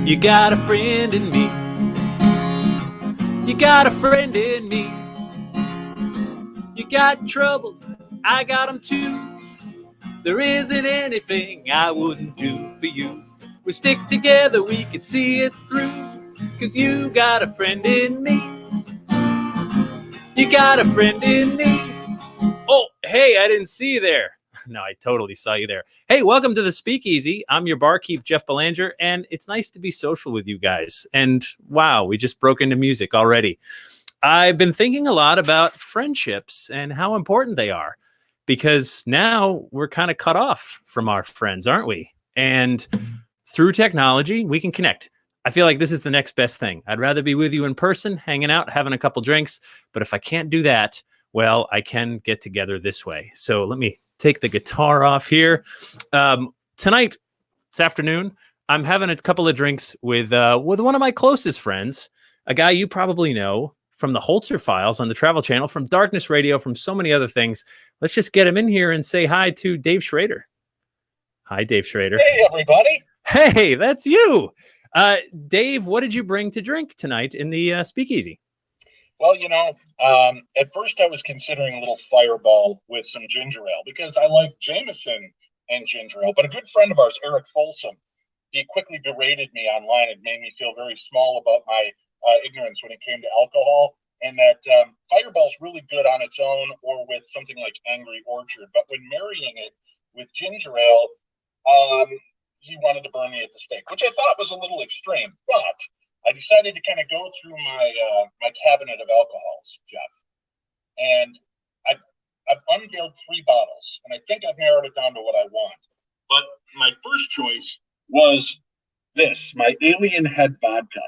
You got a friend in me. You got a friend in me. You got troubles, I got them too. There isn't anything I wouldn't do for you. We stick together, we can see it through. 'Cause you got a friend in me. You got a friend in me. Oh, hey, I didn't see you there. No, I totally saw you there. Hey, welcome to the Speakeasy. I'm your barkeep, Jeff Belanger, and it's nice to be social with you guys. And wow, we just broke into music already. I've been thinking a lot about friendships and how important they are, because now we're kind of cut off from our friends, aren't we? And through technology, we can connect. I feel like this is the next best thing. I'd rather be with you in person, hanging out, having a couple drinks. But if I can't do that, well, I can get together this way. So let me take the guitar off here. Tonight, this afternoon, I'm having a couple of drinks with one of my closest friends, a guy you probably know from the Holzer Files on the Travel Channel, from Darkness Radio, from so many other things. Let's just get him in here and say hi to Dave Schrader. Hi, Dave Schrader. Hey, everybody. Hey, that's you. Dave, what did you bring to drink tonight in the Speakeasy? Well, at first I was considering a little Fireball with some ginger ale because I like Jameson and ginger ale. But a good friend of ours, Eric Folsom, he quickly berated me online and made me feel very small about my ignorance when it came to alcohol. And that Fireball's really good on its own or with something like Angry Orchard. But when marrying it with ginger ale, he wanted to burn me at the stake, which I thought was a little extreme. But I decided to kind of go through my cabinet of alcohols, Jeff, and I've unveiled 3 bottles, and I think I've narrowed it down to what I want. But my first choice was this, my Alien Head vodka.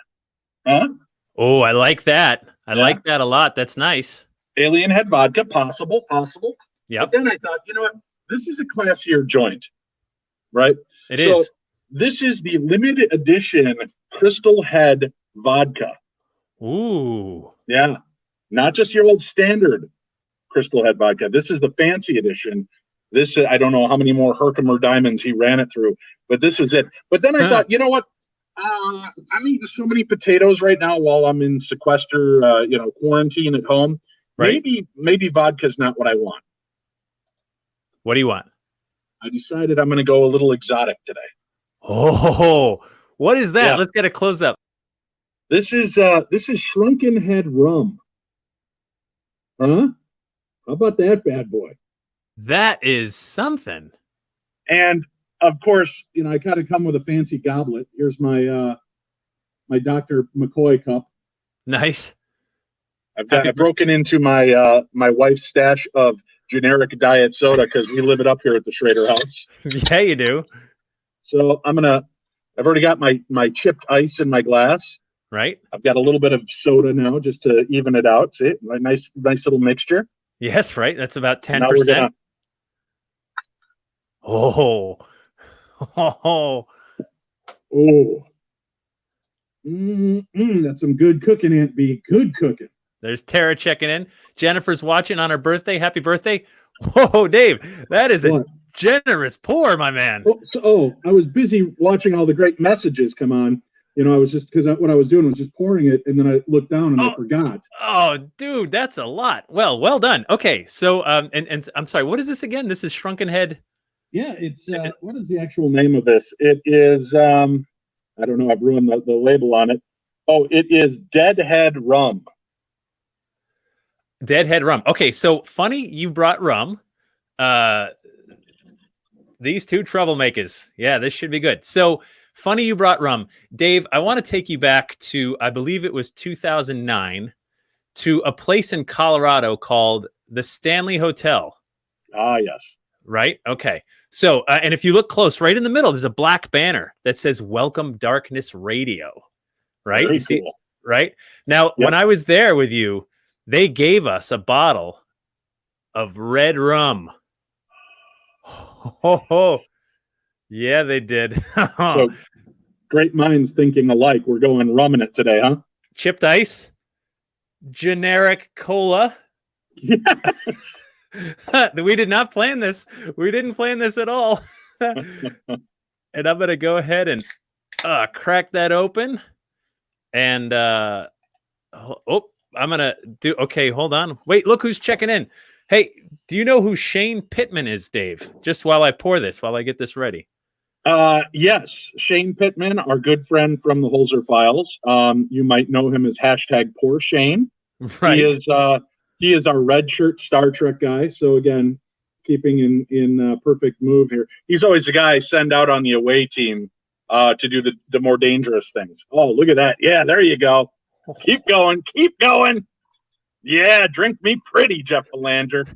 Huh? Oh, I like that. I like that a lot. That's nice. Alien Head vodka, possible. Yep. But then I thought, you know what? This is a classier joint, right? It is. This is the limited edition Crystal Head vodka. Ooh. Yeah. Not just your old standard Crystal Head vodka. This is the fancy edition. This, I don't know how many more Herkimer diamonds he ran it through, but this is it. But then I thought, you know what? I'm eating so many potatoes right now while I'm in sequester, quarantine at home. Right. Maybe vodka's not what I want. What do you want? I decided I'm going to go a little exotic today. Oh, what is that? Yeah. Let's get a close up. This is Shrunken Head Rum. Huh? How about that bad boy? That is something. And of course, I got to come with a fancy goblet. Here's my my Dr. McCoy cup. Nice. I've broken into my my wife's stash of generic diet soda because we live it up here at the Schrader house. Yeah, you do. So I've already got my chipped ice in my glass. Right. I've got a little bit of soda now just to even it out. See, a nice little mixture. Yes, right. That's about 10%. Now we're gonna... Oh. That's some good cooking, Aunt B. Good cooking. There's Tara checking in. Jennifer's watching on her birthday. Happy birthday. Whoa, Dave, that is a generous pour, my man. I was busy watching all the great messages come on. I was just, because what I was doing was just pouring it, and then I looked down and I forgot. Oh, dude, that's a lot. Well done. Okay, so and I'm sorry, what is this again? This is Shrunken Head. Yeah, it's what is the actual name of this? It is I don't know. I've ruined the label on it. Oh, it is Deadhead Rum. Deadhead Rum. Okay, so funny you brought rum. These two troublemakers. Yeah, this should be good. So funny you brought rum. Dave, I want to take you back to, I believe it was 2009, to a place in Colorado called the Stanley Hotel. Ah, yes. Right? Okay. So, and if you look close, right in the middle, there's a black banner that says Welcome Darkness Radio. Right? Very you see, cool. Right? Now, when I was there with you, they gave us a bottle of red rum. Oh, yeah, they did. So, great minds thinking alike. We're going rum in it today, huh? Chipped ice, generic cola. Yes. We did not plan this. We didn't plan this at all. And I'm going to go ahead and crack that open. And I'm going to do, okay, hold on. Wait, look who's checking in. Hey, do you know who Shane Pittman is, Dave? Just while I pour this, while I get this ready. Yes, Shane Pittman, our good friend from the Holzer Files. You might know him as #PoorShane. Right. He is our red shirt Star Trek guy. So again, keeping in perfect move here. He's always the guy I send out on the away team to do the more dangerous things. Oh, look at that. Yeah, there you go. Keep going. Keep going. Yeah, drink me pretty, Jeff Belanger.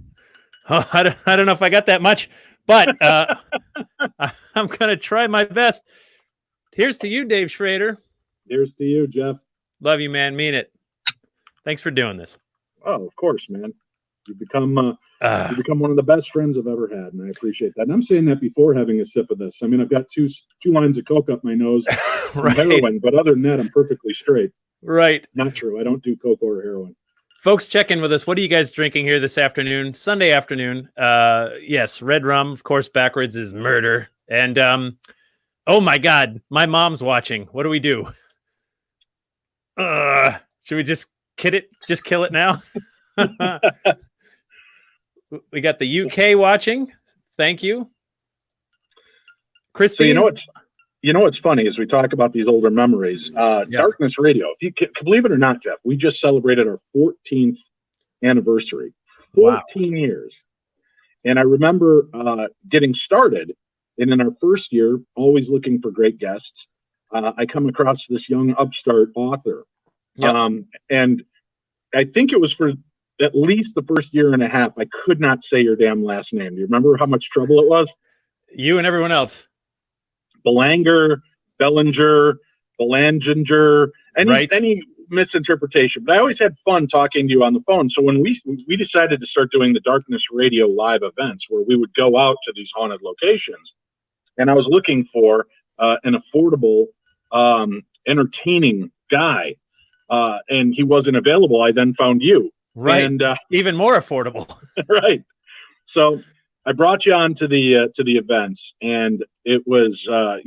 Oh, I don't know if I got that much, but I'm going to try my best. Here's to you, Dave Schrader. Here's to you, Jeff. Love you, man. Mean it. Thanks for doing this. Oh, of course, man. You've become one of the best friends I've ever had, and I appreciate that. And I'm saying that before having a sip of this. I mean, I've got two lines of coke up my nose from heroin, but other than that, I'm perfectly straight. Right. Not true. I don't do coke or heroin. Folks, check in with us. What are you guys drinking here this afternoon? Sunday afternoon. Yes, red rum. Of course, backwards is murder. And oh my God, my mom's watching. What do we do? Should we just kid it? Just kill it now? We got the UK watching. Thank you, Christine. So you know what's funny is we talk about these older memories. Darkness Radio. If you can believe it or not, Jeff, we just celebrated our 14th anniversary. 14 years. And I remember getting started, and in our first year, always looking for great guests. I come across this young upstart author, and I think it was for at least the first year and a half, I could not say your damn last name. Do you remember how much trouble it was? You and everyone else. Belanger, Belanger, any misinterpretation. But I always had fun talking to you on the phone. So when we decided to start doing the Darkness Radio live events where we would go out to these haunted locations, and I was looking for an affordable, entertaining guy, and he wasn't available, I then found you. Right. And even more affordable. Right. So I brought you on to the events, and it was I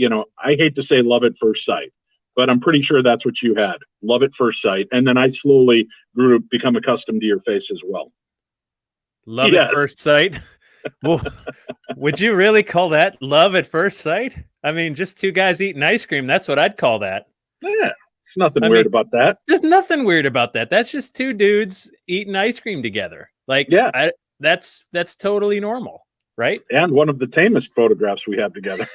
hate to say love at first sight, but I'm pretty sure that's what you had. Love at first sight. And then I slowly grew to become accustomed to your face as well. Love at first sight. Well, would you really call that love at first sight? I mean, just two guys eating ice cream. That's what I'd call that. Yeah. There's nothing weird about that. There's nothing weird about that. That's just two dudes eating ice cream together. Like, yeah, that's totally normal, right? And one of the tamest photographs we have together.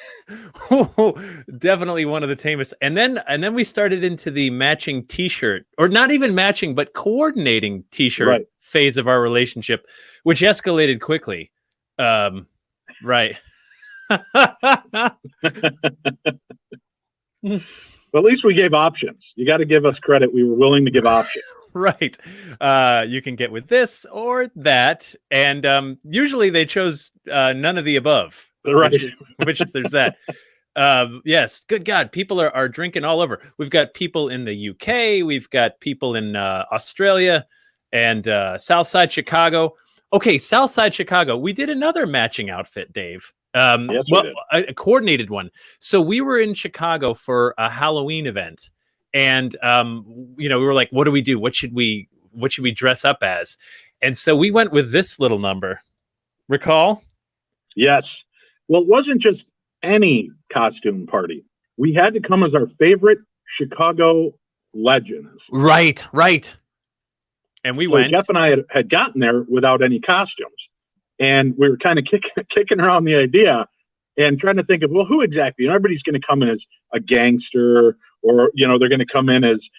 Definitely one of the tamest. And then we started into the matching T-shirt, or not even matching, but coordinating T-shirt phase of our relationship, which escalated quickly. Right. Well, at least we gave options. You got to give us credit. We were willing to give options. Right. You can get with this or that. And usually they chose none of the above. Right. Which there's that. Yes. Good God. People are drinking all over. We've got people in the UK. We've got people in Australia and Southside Chicago. Okay. Southside Chicago. We did another matching outfit, Dave. Yes, we did. A coordinated one. So we were in Chicago for a Halloween event, and we were like, "What do we do? What should we dress up as?" And so we went with this little number. Recall? Yes. Well, it wasn't just any costume party. We had to come as our favorite Chicago legends. Right. And we went. Jeff and I had gotten there without any costumes. And we were kind of kicking around the idea and trying to think of, well, who exactly? Everybody's going to come in as a gangster, or, they're going to come in as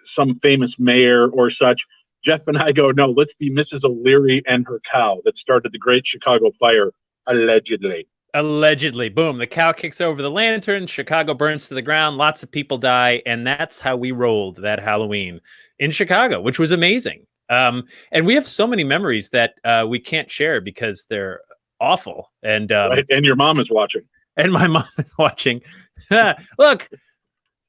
some famous mayor or such. Jeff and I go, no, let's be Mrs. O'Leary and her cow that started the Great Chicago Fire, allegedly. Allegedly. Boom. The cow kicks over the lantern. Chicago burns to the ground. Lots of people die. And that's how we rolled that Halloween in Chicago, which was amazing. And we have so many memories that we can't share because they're awful. And and your mom is watching. And my mom is watching. Look,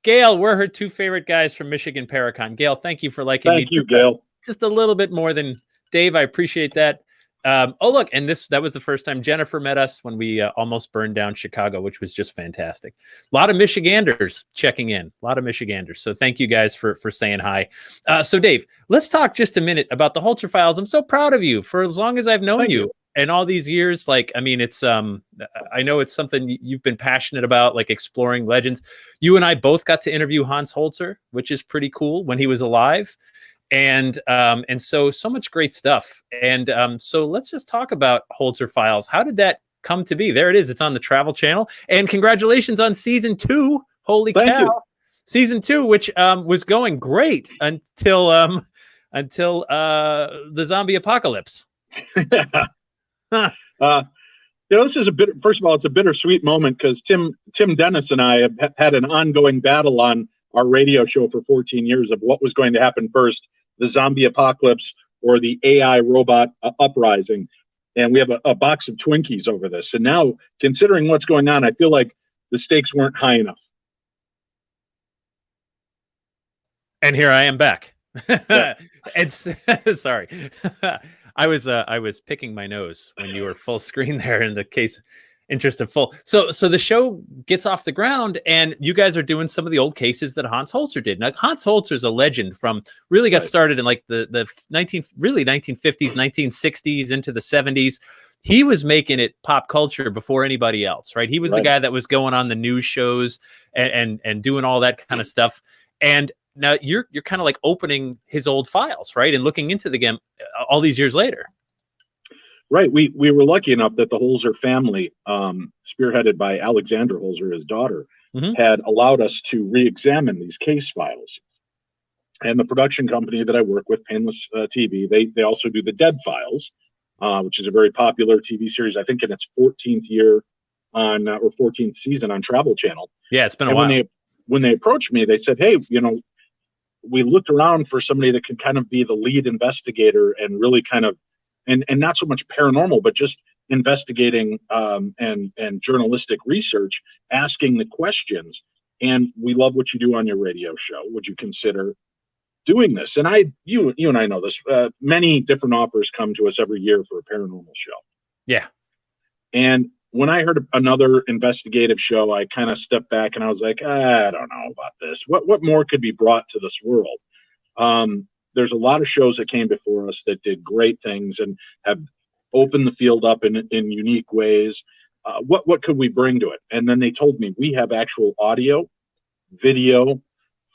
Gail, we're her two favorite guys from Michigan Paracon. Gail, thank you for liking me. Thank you, Gail. Just a little bit more than Dave. I appreciate that. Oh, look, and that was the first time Jennifer met us when we almost burned down Chicago, which was just fantastic. A lot of Michiganders checking in, a lot of Michiganders. So thank you guys for saying hi. So Dave, let's talk just a minute about the Holzer Files. I'm so proud of you for as long as I've known you. And all these years. Like, I mean, it's I know it's something you've been passionate about, like exploring legends. You and I both got to interview Hans Holzer, which is pretty cool, when he was alive. And so much great stuff. And so let's just talk about Holzer Files. How did that come to be? There it is. It's on the Travel Channel. And congratulations on season 2. Holy cow. Season 2, which was going great until the zombie apocalypse. This is first of all, it's a bittersweet moment because Tim Dennis and I have had an ongoing battle on our radio show for 14 years of what was going to happen first, the zombie apocalypse or the AI robot uprising. And we have a box of Twinkies over this. And now, considering what's going on, I feel like the stakes weren't high enough. And here I am back. Yeah. It's sorry. I was picking my nose when you were full screen there in the interest of full. So the show gets off the ground and you guys are doing some of the old cases that Hans Holzer did. Now, Hans Holzer is a legend from really got started in like the 1950s, 1960s into the 70s. He was making it pop culture before anybody else, right? He was the guy that was going on the news shows and doing all that kind of stuff. And now you're kind of like opening his old files, right? And looking into the game all these years later. Right. We were lucky enough that the Holzer family, spearheaded by Alexandra Holzer, his daughter, had allowed us to re-examine these case files. And the production company that I work with, Painless TV, they also do the Dead Files, which is a very popular TV series, I think in its 14th year on or 14th season on Travel Channel. Yeah, it's been a while. When they approached me, they said, hey, we looked around for somebody that could kind of be the lead investigator and really kind of, and not so much paranormal, but just investigating and journalistic research, asking the questions. And we love what you do on your radio show. Would you consider doing this? And you and I know this. Many different offers come to us every year for a paranormal show. Yeah. And when I heard another investigative show, I kind of stepped back and I was like, I don't know about this. What more could be brought to this world? There's a lot of shows that came before us that did great things and have opened the field up in unique ways. What could we bring to it? And then they told me we have actual audio, video,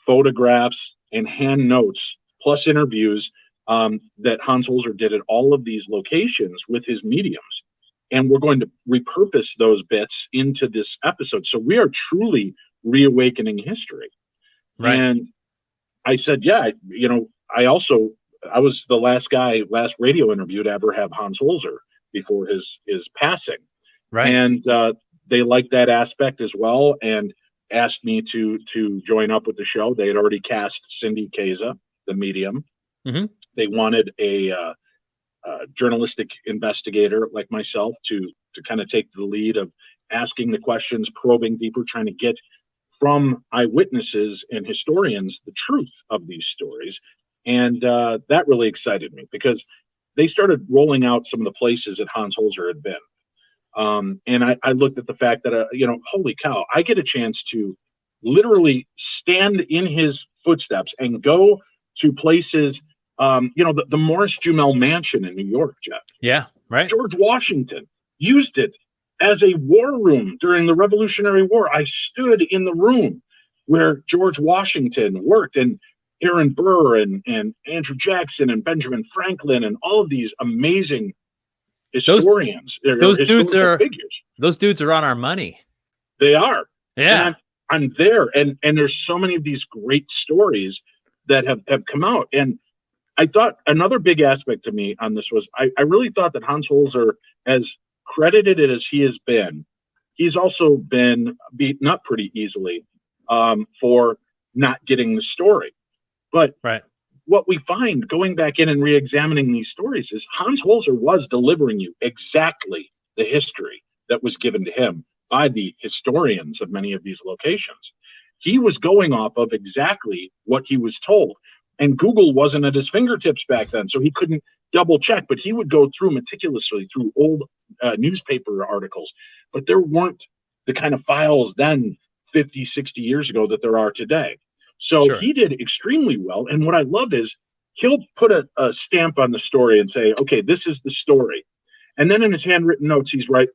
photographs, and hand notes, plus interviews that Hans Holzer did at all of these locations with his mediums. And we're going to repurpose those bits into this episode. So we are truly reawakening history. Right. And I said, yeah, I was the last radio interview to ever have Hans Holzer before his passing. Right. And they liked that aspect as well and asked me to join up with the show. They had already cast Cindy Kaza, the medium. Mm-hmm. They wanted a journalistic investigator like myself to kind of take the lead of asking the questions, probing deeper, trying to get from eyewitnesses and historians the truth of these stories. And that really excited me because they started rolling out some of the places that Hans Holzer had been. And I looked at the fact that, holy cow, I get a chance to literally stand in his footsteps and go to places, the Morris Jumel Mansion in New York, Jeff. Yeah, right. George Washington used it as a war room during the Revolutionary War. I stood in the room where George Washington worked, and Aaron Burr and Andrew Jackson and Benjamin Franklin and all of these amazing historians. Those dudes are on our money. They are. Yeah. And I'm there. And there's so many of these great stories that have come out. And I thought another big aspect to me on this was I really thought that Hans Holzer, as credited as he has been, he's also been beaten up pretty easily for not getting the story. But what we find going back in and re-examining these stories is Hans Holzer was delivering you exactly the history that was given to him by the historians of many of these locations. He was going off of exactly what he was told. And Google wasn't at his fingertips back then, so he couldn't double check, but he would go through meticulously through old newspaper articles. But there weren't the kind of files then 50, 60 years ago that there are today. So Sure. he did extremely well. And what I love is he'll put a stamp on the story and say, okay, this is the story. And then in his handwritten notes, he's right,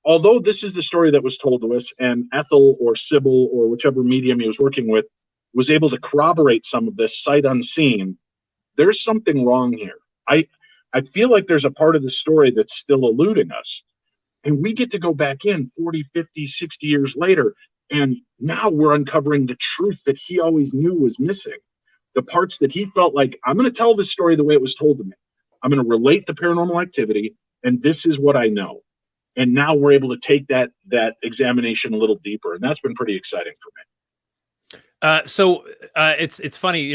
although this is the story that was told to us, and Ethel or Sybil or whichever medium he was working with was able to corroborate some of this sight unseen, there's something wrong here. I feel like there's a part of the story that's still eluding us. And we get to go back in 40, 50, 60 years later, and now we're uncovering the truth that he always knew was missing. The parts that he felt like, I'm going to tell this story the way it was told to me. I'm going to relate the paranormal activity, and this is what I know. And now we're able to take that examination a little deeper, and that's been pretty exciting for me. So it's funny,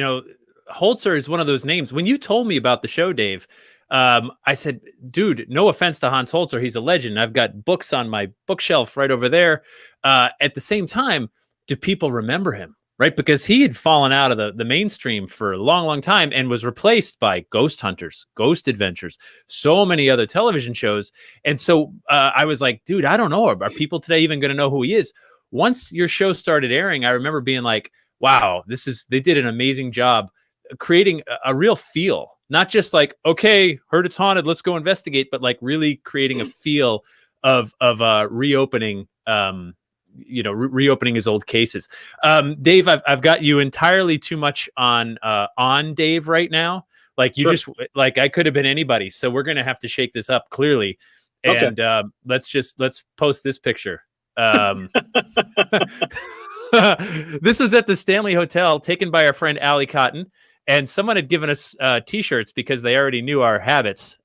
Holzer is one of those names. When you told me about the show, Dave, I said, dude, no offense to Hans Holzer, he's a legend. I've got books on my bookshelf right over there. At the same time, do people remember him? Right? Because he had fallen out of the mainstream for a long, long time and was replaced by Ghost Hunters, Ghost Adventures, so many other television shows. And so I was like, dude, I don't know. Are people today even going to know who he is? Once your show started airing, I remember being like, wow, they did an amazing job creating a real feel. Not just like, okay, heard it's haunted, let's go investigate, but like really creating a feel of reopening, reopening his old cases. Dave, I've got you entirely too much on Dave right now. Like you Sure. I could have been anybody. So we're gonna have to shake this up clearly. And let's post this picture. This was at the Stanley Hotel, taken by our friend Allie Cotton. And someone had given us T-shirts because they already knew our habits.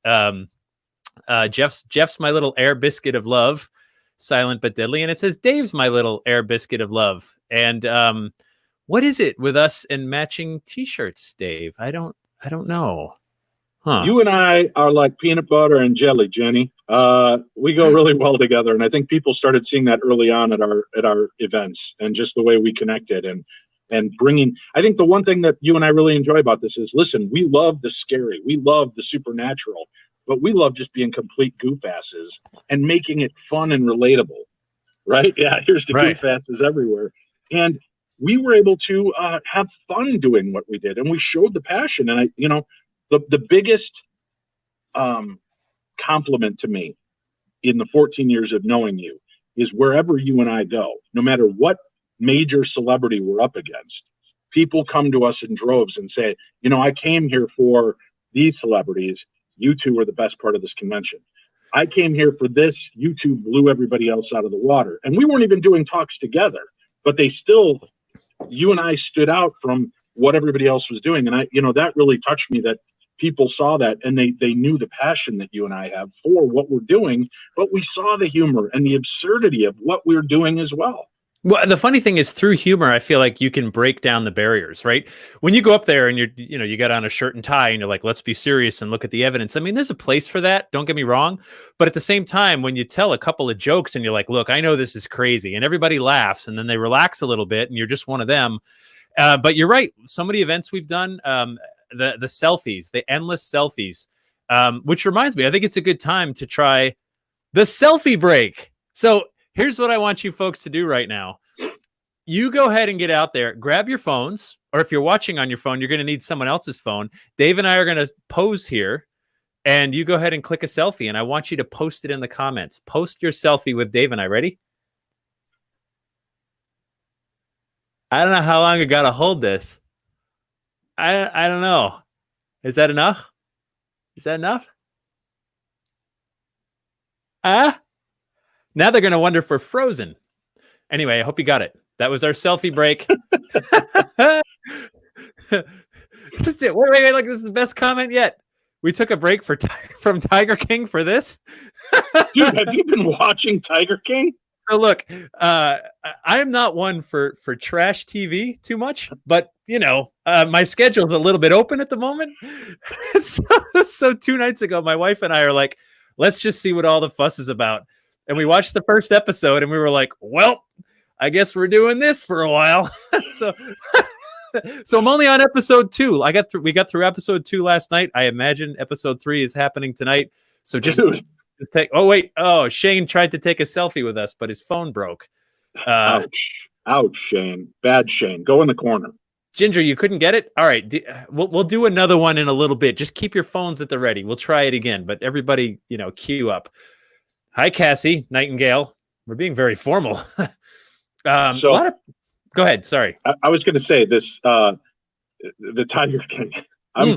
Jeff's my little air biscuit of love, silent but deadly, and it says Dave's my little air biscuit of love. And what is it with us and matching T-shirts, Dave? I don't know. Huh? You and I are like peanut butter and jelly, Jenny. We go really well together, and I think people started seeing that early on at our events, and just the way we connected and bringing. I think the one thing that you and I really enjoy about this is, listen, we love the scary, we love the supernatural, but we love just being complete goof asses and making it fun and relatable, right? Yeah, here's the goof asses everywhere. And we were able to have fun doing what we did, and we showed the passion. And the biggest compliment to me in the 14 years of knowing you is wherever you and I go, no matter what major celebrity we're up against, people come to us in droves and say, I came here for these celebrities. You two were the best part of this convention. I came here for this. You two blew everybody else out of the water. And we weren't even doing talks together, but you and I stood out from what everybody else was doing. And that really touched me, that people saw that, and they knew the passion that you and I have for what we're doing, but we saw the humor and the absurdity of what we're doing as well. Well, the funny thing is, through humor, I feel like you can break down the barriers, right? When you go up there and you got on a shirt and tie and you're like, let's be serious and look at the evidence. I mean, there's a place for that. Don't get me wrong. But at the same time, when you tell a couple of jokes and you're like, look, I know this is crazy, and everybody laughs, and then they relax a little bit and you're just one of them. But you're right. So many events we've done, the selfies, the endless selfies, which reminds me, I think it's a good time to try the selfie break. So here's what I want you folks to do right now. You go ahead and get out there, grab your phones, or if you're watching on your phone, you're going to need someone else's phone. Dave and I are going to pose here, and you go ahead and click a selfie, and I want you to post it in the comments. Post your selfie with Dave and I. Ready? I don't know how long I got to hold this. I don't know. Is that enough? Is that enough? Now they're going to wonder if we're frozen. Anyway, I hope you got it. That was our selfie break. Wait, look, this is the best comment yet. We took a break from Tiger King for this. Dude, have you been watching Tiger King? So look, I am not one for trash TV too much, but my schedule's a little bit open at the moment. So 2 nights ago, my wife and I are like, let's just see what all the fuss is about. And we watched the first episode and we were like, well, I guess we're doing this for a while. So So I'm only on episode 2. We got through episode 2 last night. I imagine episode 3 is happening tonight. So just take. Oh wait. Oh, Shane tried to take a selfie with us, but his phone broke. Ouch, Shane. Bad Shane. Go in the corner. Ginger, you couldn't get it? All right. We'll do another one in a little bit. Just keep your phones at the ready. We'll try it again. But everybody, queue up. Hi, Cassie Nightingale. We're being very formal. Go ahead. Sorry. I was going to say this, the Tiger King.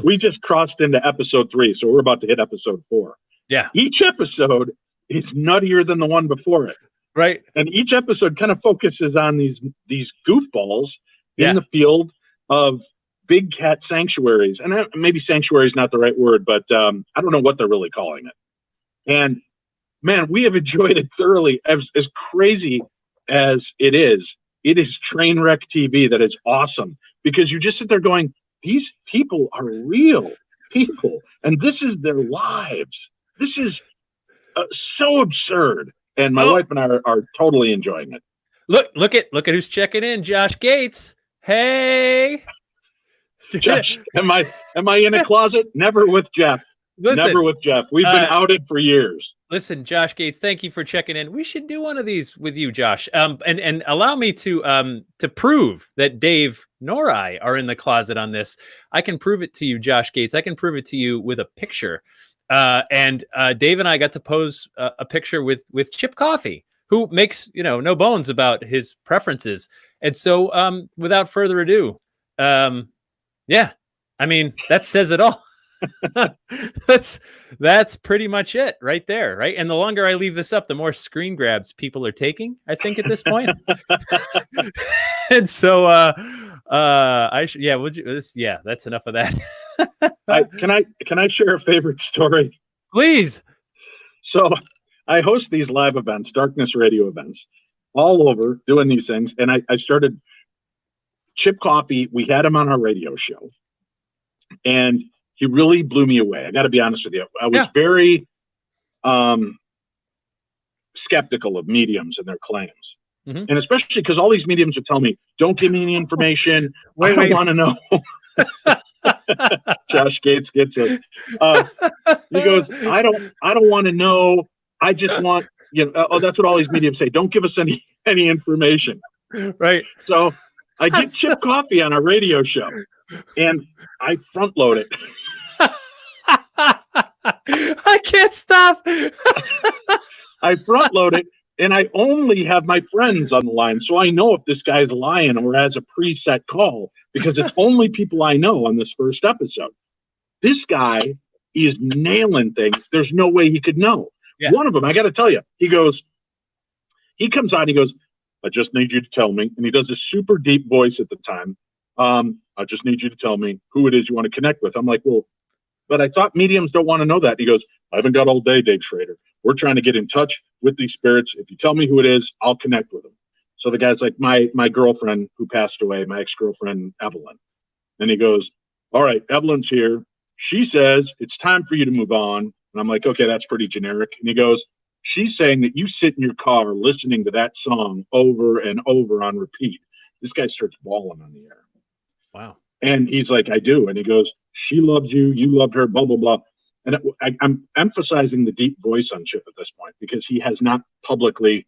We just crossed into episode 3, so we're about to hit episode 4. Yeah. Each episode is nuttier than the one before it. Right. And each episode kind of focuses on these goofballs in the field of big cat sanctuaries. And maybe sanctuary is not the right word, but I don't know what they're really calling it. And man, we have enjoyed it thoroughly. As crazy as it is train wreck TV that is awesome, because you just sit there going, these people are real people, and this is their lives. This is so absurd. And my wife and I are totally enjoying it. Look at who's checking in. Josh Gates. Hey, Josh. Am I in a closet? Never with Jeff. Never with Jeff. We've been outed for years. Listen, Josh Gates, thank you for checking in. We should do one of these with you, Josh. And allow me to prove that Dave nor I are in the closet on this. I can prove it to you, Josh Gates. I can prove it to you with a picture. And Dave and I got to pose a picture with Chip Coffey, who makes no bones about his preferences. And so, without further ado, I mean, that says it all. That's pretty much it right there, right? And the longer I leave this up, the more screen grabs people are taking, I think, at this point. And so that's enough of that. Can I share a favorite story? Please. So I host these live events, darkness radio events, all over doing these things. And I started Chip Coffey. We had him on our radio show, and he really blew me away. I got to be honest with you. I was very skeptical of mediums and their claims. Mm-hmm. And especially because all these mediums would tell me, don't give me any information. I don't want to know. Josh Gates gets it. He goes, I don't want to know. I just want, that's what all these mediums say. Don't give us any information. Right. So I get Chip Coffey on our radio show, and I front load it. I can't stop. I front load it, and I only have my friends on the line, so I know if this guy's lying or has a preset call, because it's only people I know on this first episode. This guy is nailing things. There's no way he could know. Yeah. One of them, I got to tell you, he comes on, he goes, I just need you to tell me, and he does a super deep voice at the time. I just need you to tell me who it is you want to connect with. I'm like, well, but I thought mediums don't want to know that. He goes, I haven't got all day, Dave Schrader. We're trying to get in touch with these spirits. If you tell me who it is, I'll connect with them. So the guy's like, my girlfriend who passed away, my ex-girlfriend, Evelyn. And he goes, all right, Evelyn's here. She says, it's time for you to move on. And I'm like, okay, that's pretty generic. And he goes, she's saying that you sit in your car listening to that song over and over on repeat. This guy starts bawling on the air. Wow. And he's like, I do. And he goes, she loves you. You loved her, blah, blah, blah. And I'm emphasizing the deep voice on Chip at this point because he has not publicly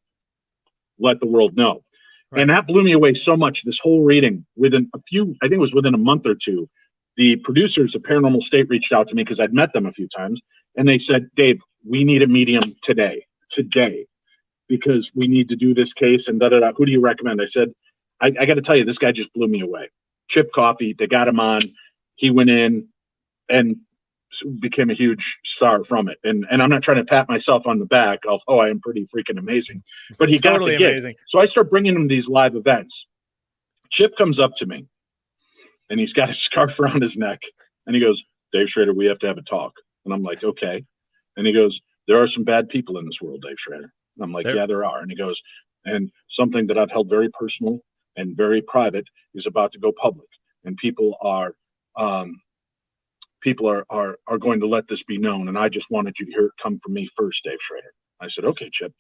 let the world know. Right. And that blew me away so much. This whole reading, within a month or two, the producers of Paranormal State reached out to me because I'd met them a few times. And they said, Dave, we need a medium today, because we need to do this case and da-da-da. Who do you recommend? I said, I got to tell you, this guy just blew me away. Chip Coffey, they got him on. He went in and became a huge star from it. And I'm not trying to pat myself on the back of, I am pretty freaking amazing. But he totally got the gig. Amazing. So I start bringing him these live events. Chip comes up to me, and he's got a scarf around his neck. And he goes, Dave Schrader, we have to have a talk. And I'm like, okay. And he goes, there are some bad people in this world, Dave Schrader. And I'm like, yeah, there are. And he goes, and something that I've held very personal and very private is about to go public. And people are going to let this be known. And I just wanted you to hear it come from me first, Dave Schrader. I said, okay, Chip.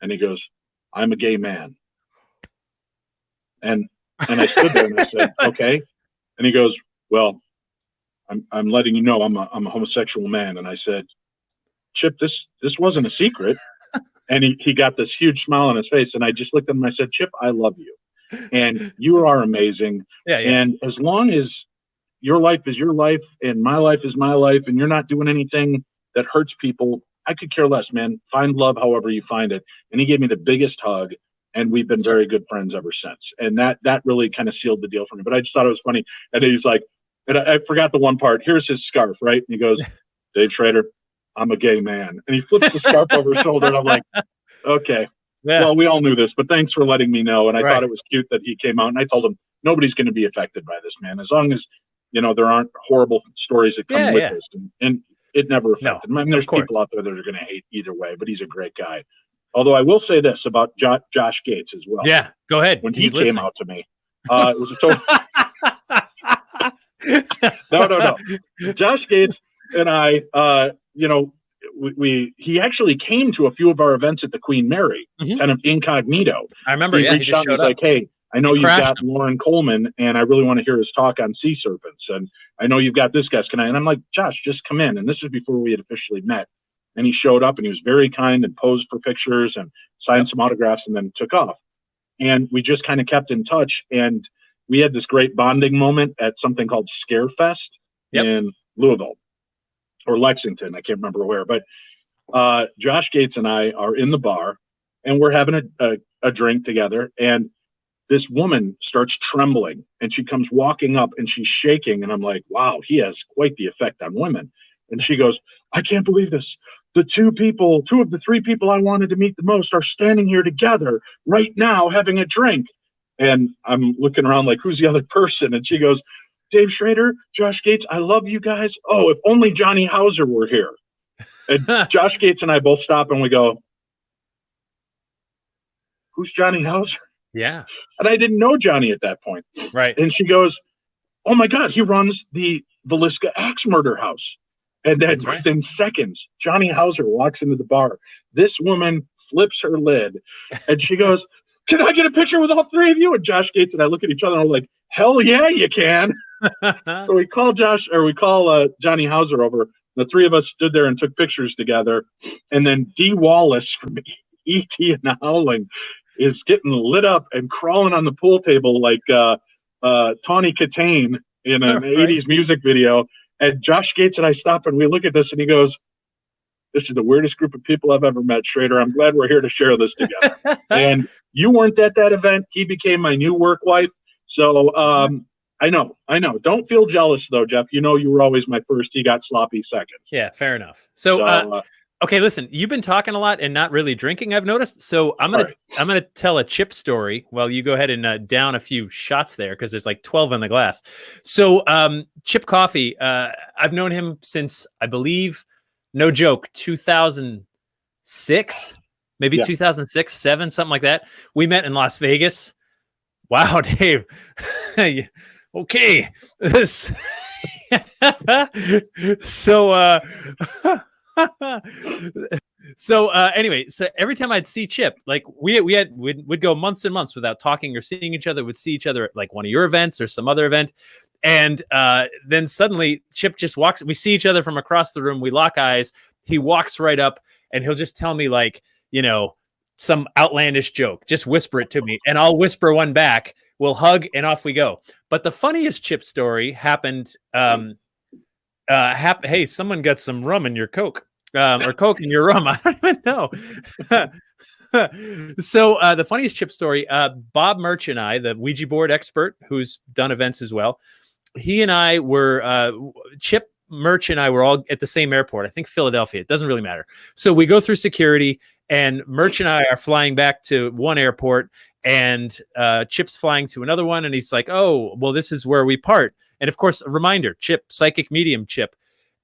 And he goes, I'm a gay man. And I stood there and I said, okay. And he goes, well, I'm letting you know I'm a homosexual man. And I said, Chip, this wasn't a secret. And he got this huge smile on his face. And I just looked at him and I said, Chip, I love you. And you are amazing. Yeah. And as long as your life is your life and my life is my life, and you're not doing anything that hurts people, I could care less, man. Find love however you find it. And he gave me the biggest hug. And we've been very good friends ever since. And that really kind of sealed the deal for me. But I just thought it was funny. And he's like, and I forgot the one part. Here's his scarf, right? And he goes, Dave Schrader, I'm a gay man. And he flips the scarf over his shoulder. And I'm like, okay. Yeah. Well, we all knew this, but thanks for letting me know. And I thought it was cute that he came out. And I told him, nobody's going to be affected by this, man. As long as, there aren't horrible stories that come with this. And it never affected him. I mean, there's people out there that are going to hate either way, but he's a great guy. Although I will say this about Josh Gates as well. Yeah, go ahead. When he came out to me, it was a total. No. Josh Gates and I, he actually came to a few of our events at the Queen Mary, kind of incognito. I remember. He reached out and was like, "Hey, I know you've got Lauren Coleman, and I really want to hear his talk on sea serpents, and I know you've got this guest. Can I?" And I'm like, "Josh, just come in." And this is before we had officially met. And he showed up and he was very kind and posed for pictures and signed some autographs and then took off. And we just kind of kept in touch. And we had this great bonding moment at something called Scarefest in Louisville or Lexington. I can't remember where. But Josh Gates and I are in the bar and we're having a drink together. And this woman starts trembling and she comes walking up and she's shaking. And I'm like, wow, he has quite the effect on women. And she goes, I can't believe this. The two of the three people I wanted to meet the most are standing here together right now having a drink. And I'm looking around like, who's the other person? And she goes, Dave Schrader, Josh Gates, I love you guys. Oh, if only Johnny Hauser were here. And Josh Gates and I both stop and we go, who's Johnny Hauser? Yeah. And I didn't know Johnny at that point. Right. And she goes, oh my God, he runs the Villisca Axe Murder House. And then within seconds, Johnny Hauser walks into the bar. This woman flips her lid and she goes, can I get a picture with all three of you? And Josh Gates and I look at each other and we're like, hell yeah, you can. So we call Johnny Hauser over. The three of us stood there and took pictures together. And then Dee Wallace from E.T. and the Howling is getting lit up and crawling on the pool table like Tawny Katane in an 80s music video. And Josh Gates and I stop and we look at this and he goes, this is the weirdest group of people I've ever met, Schrader. I'm glad we're here to share this together. And you weren't at that event. He became my new work wife. So I know. Don't feel jealous though, Jeff. You were always my first. He got sloppy seconds. Yeah, fair enough. So okay, listen, you've been talking a lot and not really drinking, I've noticed. So I'm gonna tell a Chip story while you go ahead and down a few shots there because there's like 12 in the glass. So Chip Coffee, I've known him since I believe, no joke, 2006, maybe 2006, 7, something like that. We met in Las Vegas. Wow, Dave. Okay. So anyway, so every time I'd see Chip, like we'd go months and months without talking or seeing each other. We'd see each other at like one of your events or some other event. And then suddenly Chip just walks. We see each other from across the room. We lock eyes. He walks right up and he'll just tell me like, some outlandish joke. Just whisper it to me and I'll whisper one back. We'll hug and off we go. But the funniest Chip story happened. Hey, someone got some rum in your Coke. Or Coke in your rum. I don't even know. So the funniest Chip story, Bob Murch and I, the Ouija board expert who's done events as well, he and I were, Chip, Murch and I were all at the same airport. I think Philadelphia. It doesn't really matter. So we go through security and Murch and I are flying back to one airport and Chip's flying to another one. And he's like, oh, well, this is where we part. And of course, a reminder, Chip, psychic medium Chip.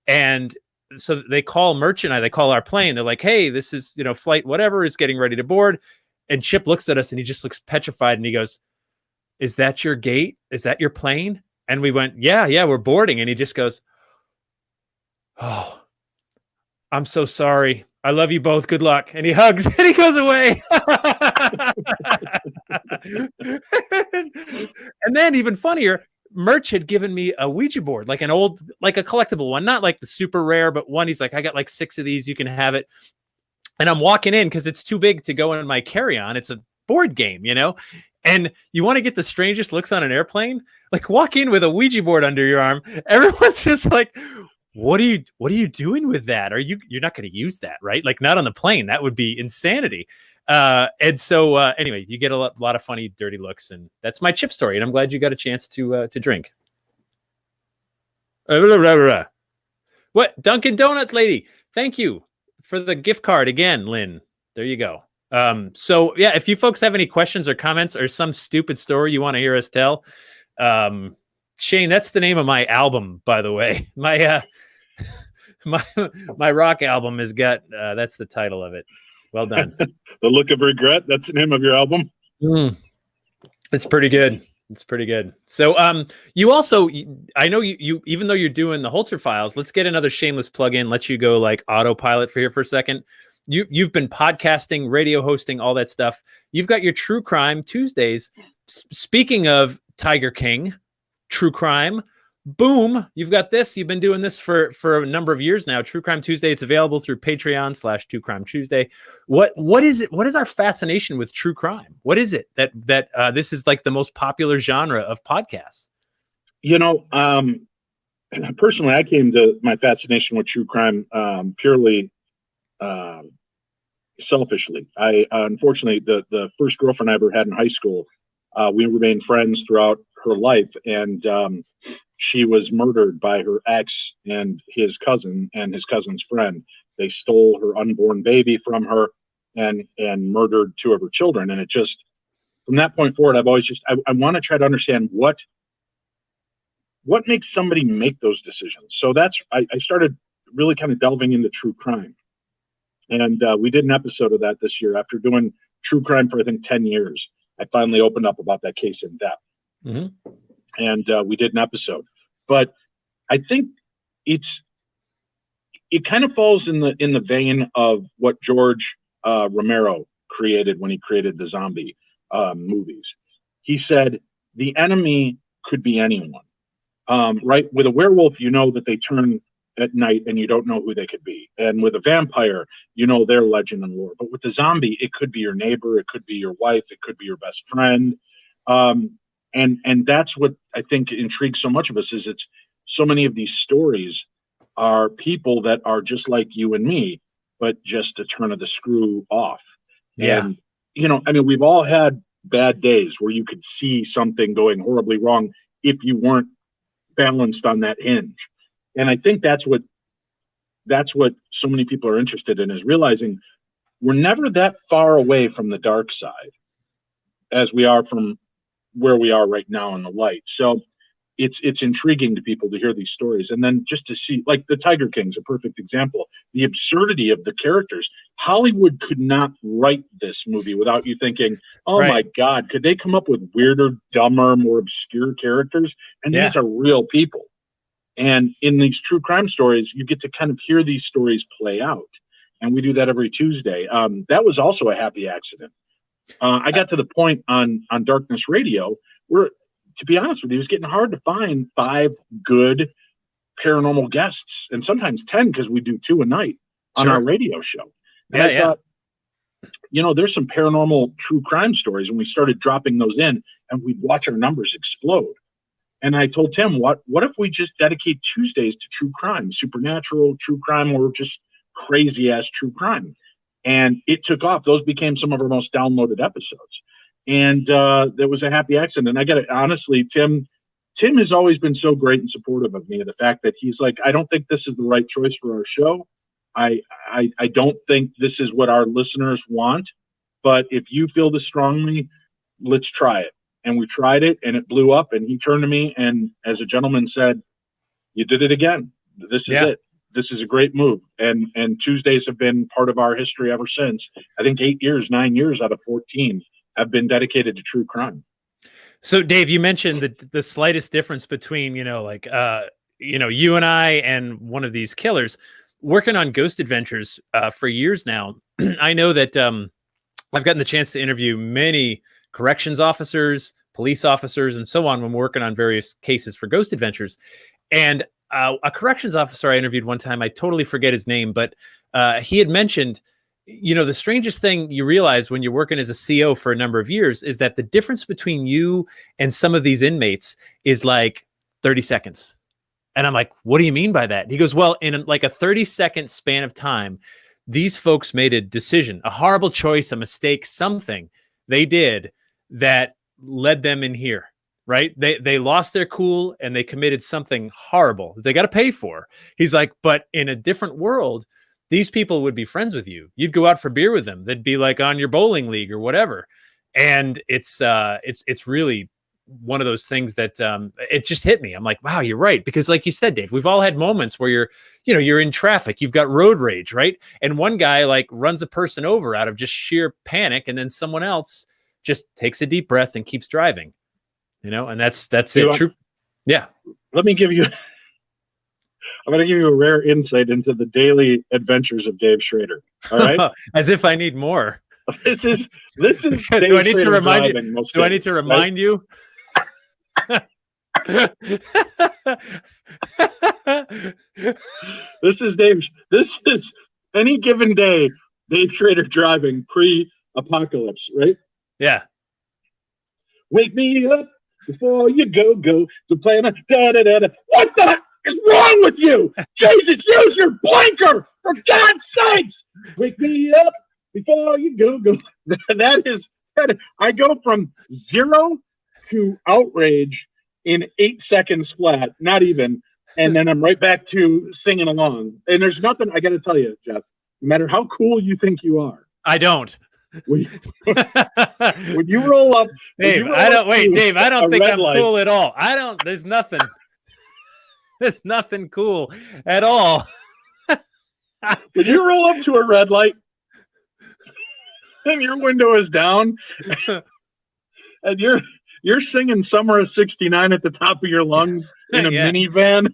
And so they call Murch and I, they call our plane. They're like, hey, this is, flight, whatever is getting ready to board. And Chip looks at us and he just looks petrified. And he goes, is that your gate? Is that your plane? And we went, yeah, we're boarding. And he just goes, oh, I'm so sorry. I love you both. Good luck. And he hugs and he goes away. And then even funnier, Merch had given me a Ouija board, like an old, like a collectible one, not like the super rare, but one. He's like, I got like 6 of these. You can have it. And I'm walking in because it's too big to go in my carry-on. It's a board game, you know? And you want to get the strangest looks on an airplane? Like walk in with a Ouija board under your arm. Everyone's just like, what are you doing with that? You're not going to use that, right? Like not on the plane. That would be insanity. And so anyway, you get a lot of funny, dirty looks, and that's my chip story. And I'm glad you got a chance to drink. What? Dunkin' Donuts lady. Thank you for the gift card again, Lynn. There you go. So yeah, if you folks have any questions or comments or some stupid story you want to hear us tell, Shane, that's the name of my album, by the way. My my rock album has got that's the title of it. Well done. The Look of Regret. That's the name of your album. It's pretty good. It's pretty good. So you also, I know you even though you're doing the Holzer Files, let's get another shameless plug in, let you go like autopilot for here for a second. You've been podcasting, radio hosting, all that stuff. You've got your True Crime Tuesdays. Speaking of Tiger King, True Crime, boom, you've got this. You've been doing this for a number of years now. True Crime Tuesday. It's available through Patreon/True Crime Tuesday. What is it? What is our fascination with true crime? What is it that this is like the most popular genre of podcasts? You know, personally, I came to my fascination with true crime purely selfishly. I unfortunately the first girlfriend I ever had in high school, we remained friends throughout her life, and she was murdered by her ex and his cousin and his cousin's friend. They stole her unborn baby from her and murdered 2 of her children. And it just, from that point forward, I've always I want to try to understand what makes somebody make those decisions. So that's, I started really kind of delving into true crime. And we did an episode of that this year. After doing true crime for, I think, 10 years, I finally opened up about that case in depth. Mm-hmm. And we did an episode. But I think it kind of falls in the vein of what George Romero created when he created the zombie movies. He said the enemy could be anyone, right? With a werewolf, you know that they turn at night and you don't know who they could be. And with a vampire, you know their legend and lore. But with the zombie, it could be your neighbor, it could be your wife, it could be your best friend. And that's what I think intrigues so much of us, is it's so many of these stories are people that are just like you and me, but just a turn of the screw off. Yeah. And, you know, I mean, we've all had bad days where you could see something going horribly wrong if you weren't balanced on that hinge. And I think that's what so many people are interested in, is realizing we're never that far away from the dark side as we are from where we are right now in the light. So it's intriguing to people to hear these stories, and then just to see, like the Tiger King's a perfect example, the absurdity of the characters. Hollywood could not write this movie without you thinking, oh right. My God, could they come up with weirder, dumber, more obscure characters? And these are real people. And in these true crime stories, you get to kind of hear these stories play out. And we do that every Tuesday. That was also a happy accident. I got to the point on Darkness Radio where, to be honest with you, it was getting hard to find 5 good paranormal guests, and sometimes 10, because we do 2 a night on our radio show. And I thought, you know, there's some paranormal true crime stories, and we started dropping those in, and we'd watch our numbers explode. And I told Tim, what if we just dedicate Tuesdays to true crime, supernatural true crime, or just crazy ass true crime? And it took off. Those became some of our most downloaded episodes. And there was a happy accident. And I got to honestly, Tim has always been so great and supportive of me. The fact that he's like, I don't think this is the right choice for our show. I don't think this is what our listeners want. But if you feel this strongly, let's try it. And we tried it, and it blew up. And he turned to me and, as a gentleman, said, "You did it again. This is it. This is a great move." And Tuesdays have been part of our history ever since. I think 9 years out of 14 have been dedicated to true crime. So, Dave, you mentioned the slightest difference between, you and I and one of these killers. Working on Ghost Adventures for years now, I know that I've gotten the chance to interview many corrections officers, police officers and so on when we're working on various cases for Ghost Adventures. And a corrections officer I interviewed one time, I totally forget his name, but he had mentioned, the strangest thing you realize when you're working as a CO for a number of years is that the difference between you and some of these inmates is like 30 seconds. And I'm like, what do you mean by that? He goes, well, in like a 30-second span of time, these folks made a decision, a horrible choice, a mistake, something they did that led them in here, right? They lost their cool and they committed something horrible that they got to pay for. He's like, but in a different world, these people would be friends with you. You'd go out for beer with them. They'd be like on your bowling league or whatever. And it's really one of those things that it just hit me. I'm like, wow, you're right. Because like you said, Dave, we've all had moments where you're in traffic, you've got road rage, right? And one guy like runs a person over out of just sheer panic. And then someone else just takes a deep breath and keeps driving, and that's it. True. Yeah. I'm going to give you a rare insight into the daily adventures of Dave Schrader. All right. As if I need more. This is do I need to remind you? Do I need to remind you? This is any given day Dave Schrader driving pre-apocalypse, right? Yeah. Wake me up before you go to planet da-da-da-da. What the is wrong with you? Jesus, use your blinker for God's sakes. Wake me up before you go. That I go from 0 to outrage in 8 seconds flat, not even, and then I'm right back to singing along. And there's nothing, I got to tell you, Jeff, no matter how cool you think you are, I don't. When you roll up, Dave, I don't think I'm cool at all. There's nothing cool at all. When you roll up to a red light and your window is down and you're singing Summer of '69 at the top of your lungs in a minivan,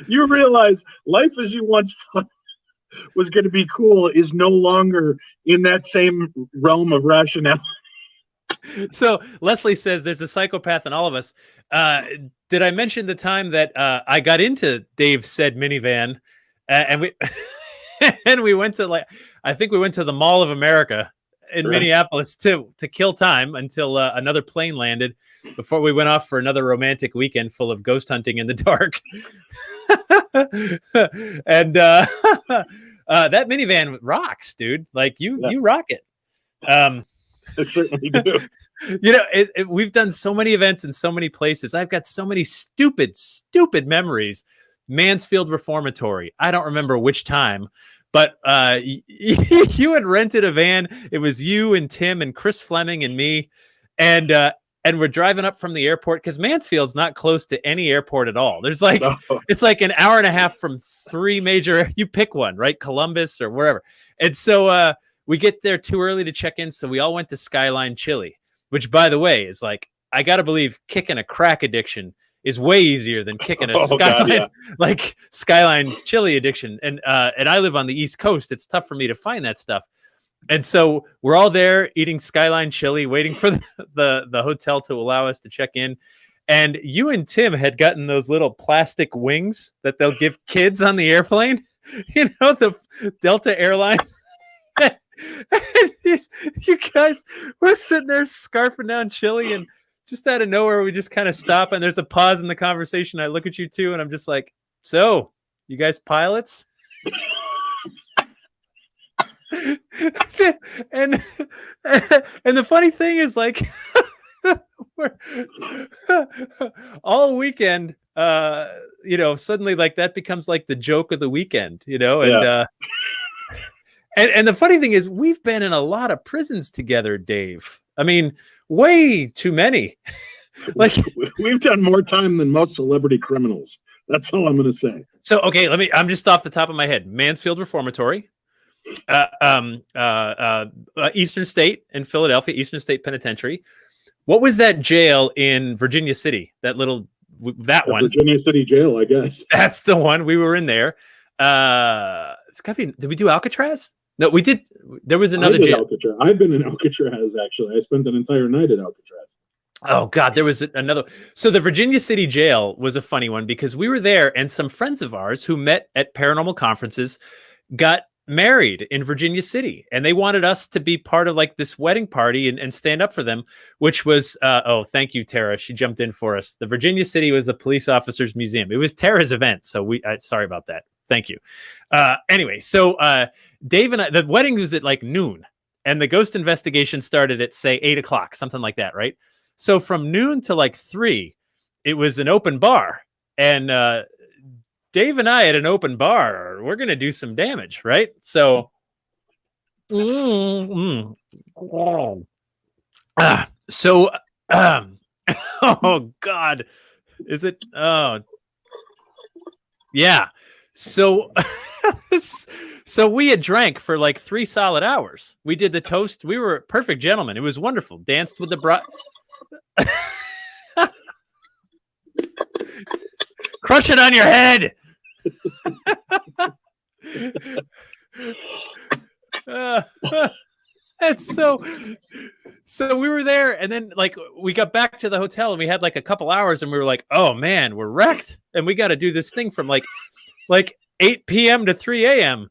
you realize life as you once thought was going to be cool is no longer in that same realm of rationality. So Leslie says there's a psychopath in all of us. Did I mention the time that I got into Dave's said minivan and we went to I think we went to the Mall of America in Minneapolis to kill time until another plane landed before we went off for another romantic weekend full of ghost hunting in the dark. And that minivan rocks, dude. Like you rock it. I certainly do. We've done so many events in so many places. I've got so many stupid memories. Mansfield Reformatory. I don't remember which time, but you had rented a van. It was you and Tim and Chris Fleming and me, and we're driving up from the airport because Mansfield's not close to any airport at all. There's it's like an hour and a half from 3 major. You pick one, right? Columbus or wherever. And so we get there too early to check in, so we all went to Skyline Chili, which, by the way, is like, I gotta believe kicking a crack addiction is way easier than kicking a Skyline Chili addiction. And I live on the East Coast. It's tough for me to find that stuff. And so we're all there eating Skyline Chili, waiting for the hotel to allow us to check in. And you and Tim had gotten those little plastic wings that they'll give kids on the airplane, the Delta Airlines. And you guys were sitting there scarfing down chili, and just out of nowhere, we just kind of stop, and there's a pause in the conversation. I look at you two, and I'm just like, so, you guys pilots? and the funny thing is, like, all weekend, suddenly, like, that becomes like the joke of the weekend, and the funny thing is, we've been in a lot of prisons together, Dave. I mean, way too many. Like, we've done more time than most celebrity criminals. That's all I'm going to say. So, okay, I'm just off the top of my head. Mansfield Reformatory, Eastern State in Philadelphia, Eastern State Penitentiary. What was that jail in Virginia City? That one. Virginia City Jail, I guess. That's the one. We were in there. It's gotta be. Did we do Alcatraz? No, we did. There was another jail. Alcatraz. I've been in Alcatraz, actually. I spent an entire night at Alcatraz. Oh God, there was another. So the Virginia City jail was a funny one because we were there and some friends of ours who met at paranormal conferences got married in Virginia City, and they wanted us to be part of like this wedding party and stand up for them, which was oh, thank you, Tara. She jumped in for us. The Virginia City was the police officers museum. It was Tara's event, so we sorry about that. Thank you. Anyway, so Dave and I, the wedding was at like noon, and the ghost investigation started at say 8 o'clock, something like that, right? So from noon to like 3, it was an open bar, and Dave and I at an open bar, we're going to do some damage, right? So, oh God, is it? Oh, yeah. So, so we had drank for like 3 solid hours. We did the toast. We were perfect gentlemen. It was wonderful. Danced with the bride. Crush it on your head. And so we were there, and then like we got back to the hotel, and we had like a couple hours, and we were like, oh man, we're wrecked, and we got to do this thing from like 8 p.m. to 3 a.m.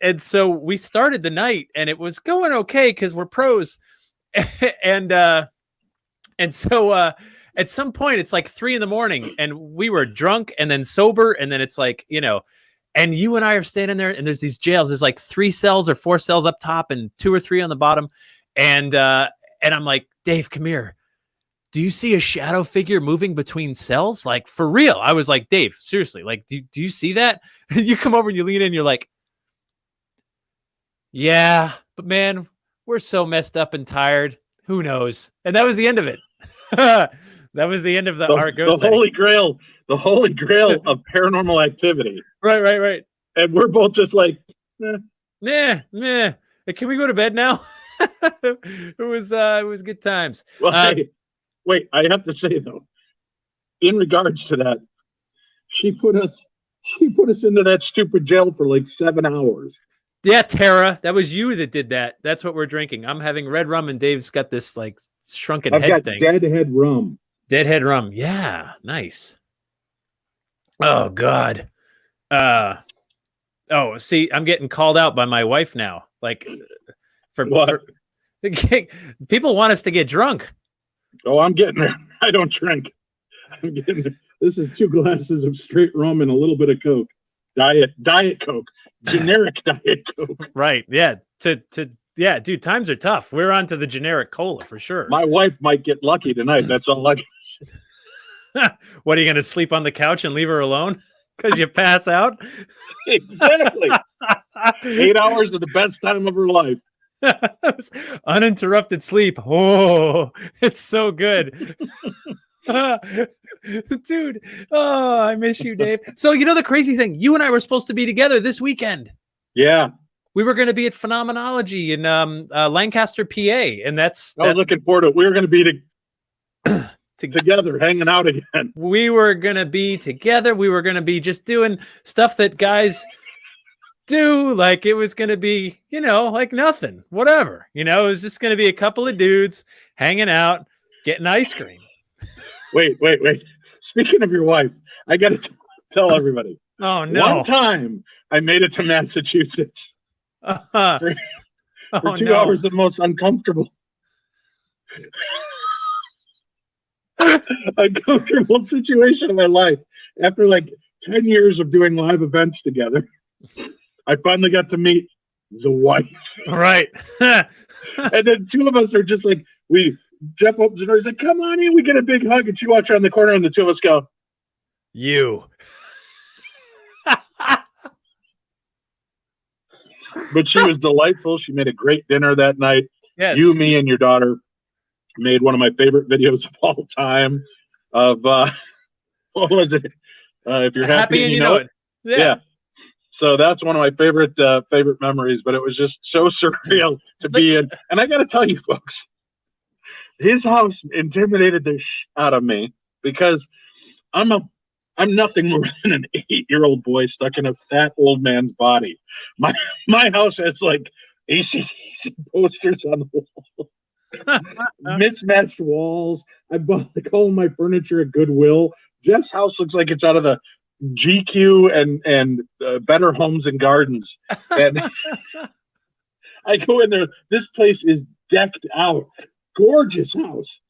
And so we started the night, and it was going okay because we're pros, and so at some point it's like 3 a.m, and we were drunk and then sober, and then it's like, and you and I are standing there, and there's these jails. There's like 3 cells or 4 cells up top and 2 or 3 on the bottom. And I'm like, Dave, come here. Do you see a shadow figure moving between cells? Like, for real. I was like, Dave, seriously, like, do you see that? And you come over and you lean in, and you're like, yeah, but man, we're so messed up and tired. Who knows? And that was the end of it. That was the end of the Holy Grail, the Holy Grail of paranormal activity. Right. And we're both just like, Nah. Can we go to bed now? It was good times. Well, hey, wait, I have to say though, in regards to that, she put us into that stupid jail for like 7 hours. Yeah, Tara, that was you that did that. That's what we're drinking. I'm having red rum, and Dave's got this like shrunken head thing. Deadhead Rum. Deadhead Rum. Yeah, nice. Oh God. See, I'm getting called out by my wife now. Like, for people want us to get drunk. Oh, I'm getting there. I don't drink. I'm getting there. This is 2 glasses of straight rum and a little bit of Coke. Diet Coke. Generic Diet Coke. Right. Yeah. Yeah, dude, times are tough. We're on to the generic cola for sure. My wife might get lucky tonight. That's all I can say. What, are you going to sleep on the couch and leave her alone because you pass out? Exactly. 8 hours of the best time of her life. Uninterrupted sleep. Oh, it's so good. Dude, oh, I miss you, Dave. So, the crazy thing, you and I were supposed to be together this weekend. Yeah. We were going to be at Phenomenology in Lancaster, PA, and I was looking forward to it. We were going to be together, hanging out again. We were going to be together. We were going to be just doing stuff that guys do. Like, it was going to be, like nothing, whatever. It was just going to be a couple of dudes hanging out, getting ice cream. Wait. Speaking of your wife, I got to tell everybody. Oh, no. One time I made it to Massachusetts. For 2 hours, the most uncomfortable situation of my life. After like 10 years of doing live events together, I finally got to meet the wife. Right. And then 2 of us are just like, Jeff opens the door, he's like, come on in, we get a big hug, and she walks around the corner, and the 2 of us go, you. But she was delightful. She made a great dinner that night. Yes. You, me, and your daughter made one of my favorite videos of all time of, what was it? If you're happy and you know it. Yeah. So that's one of my favorite memories, but it was just so surreal to be in. And I got to tell you, folks, his house intimidated the out of me because I'm nothing more than an 8-year-old boy stuck in a fat old man's body. My house has like AC/DC posters on the wall, mismatched walls, I bought like all my furniture at Goodwill. Jeff's house looks like it's out of the GQ and Better Homes and Gardens. And I go in there. This place is decked out. Gorgeous house.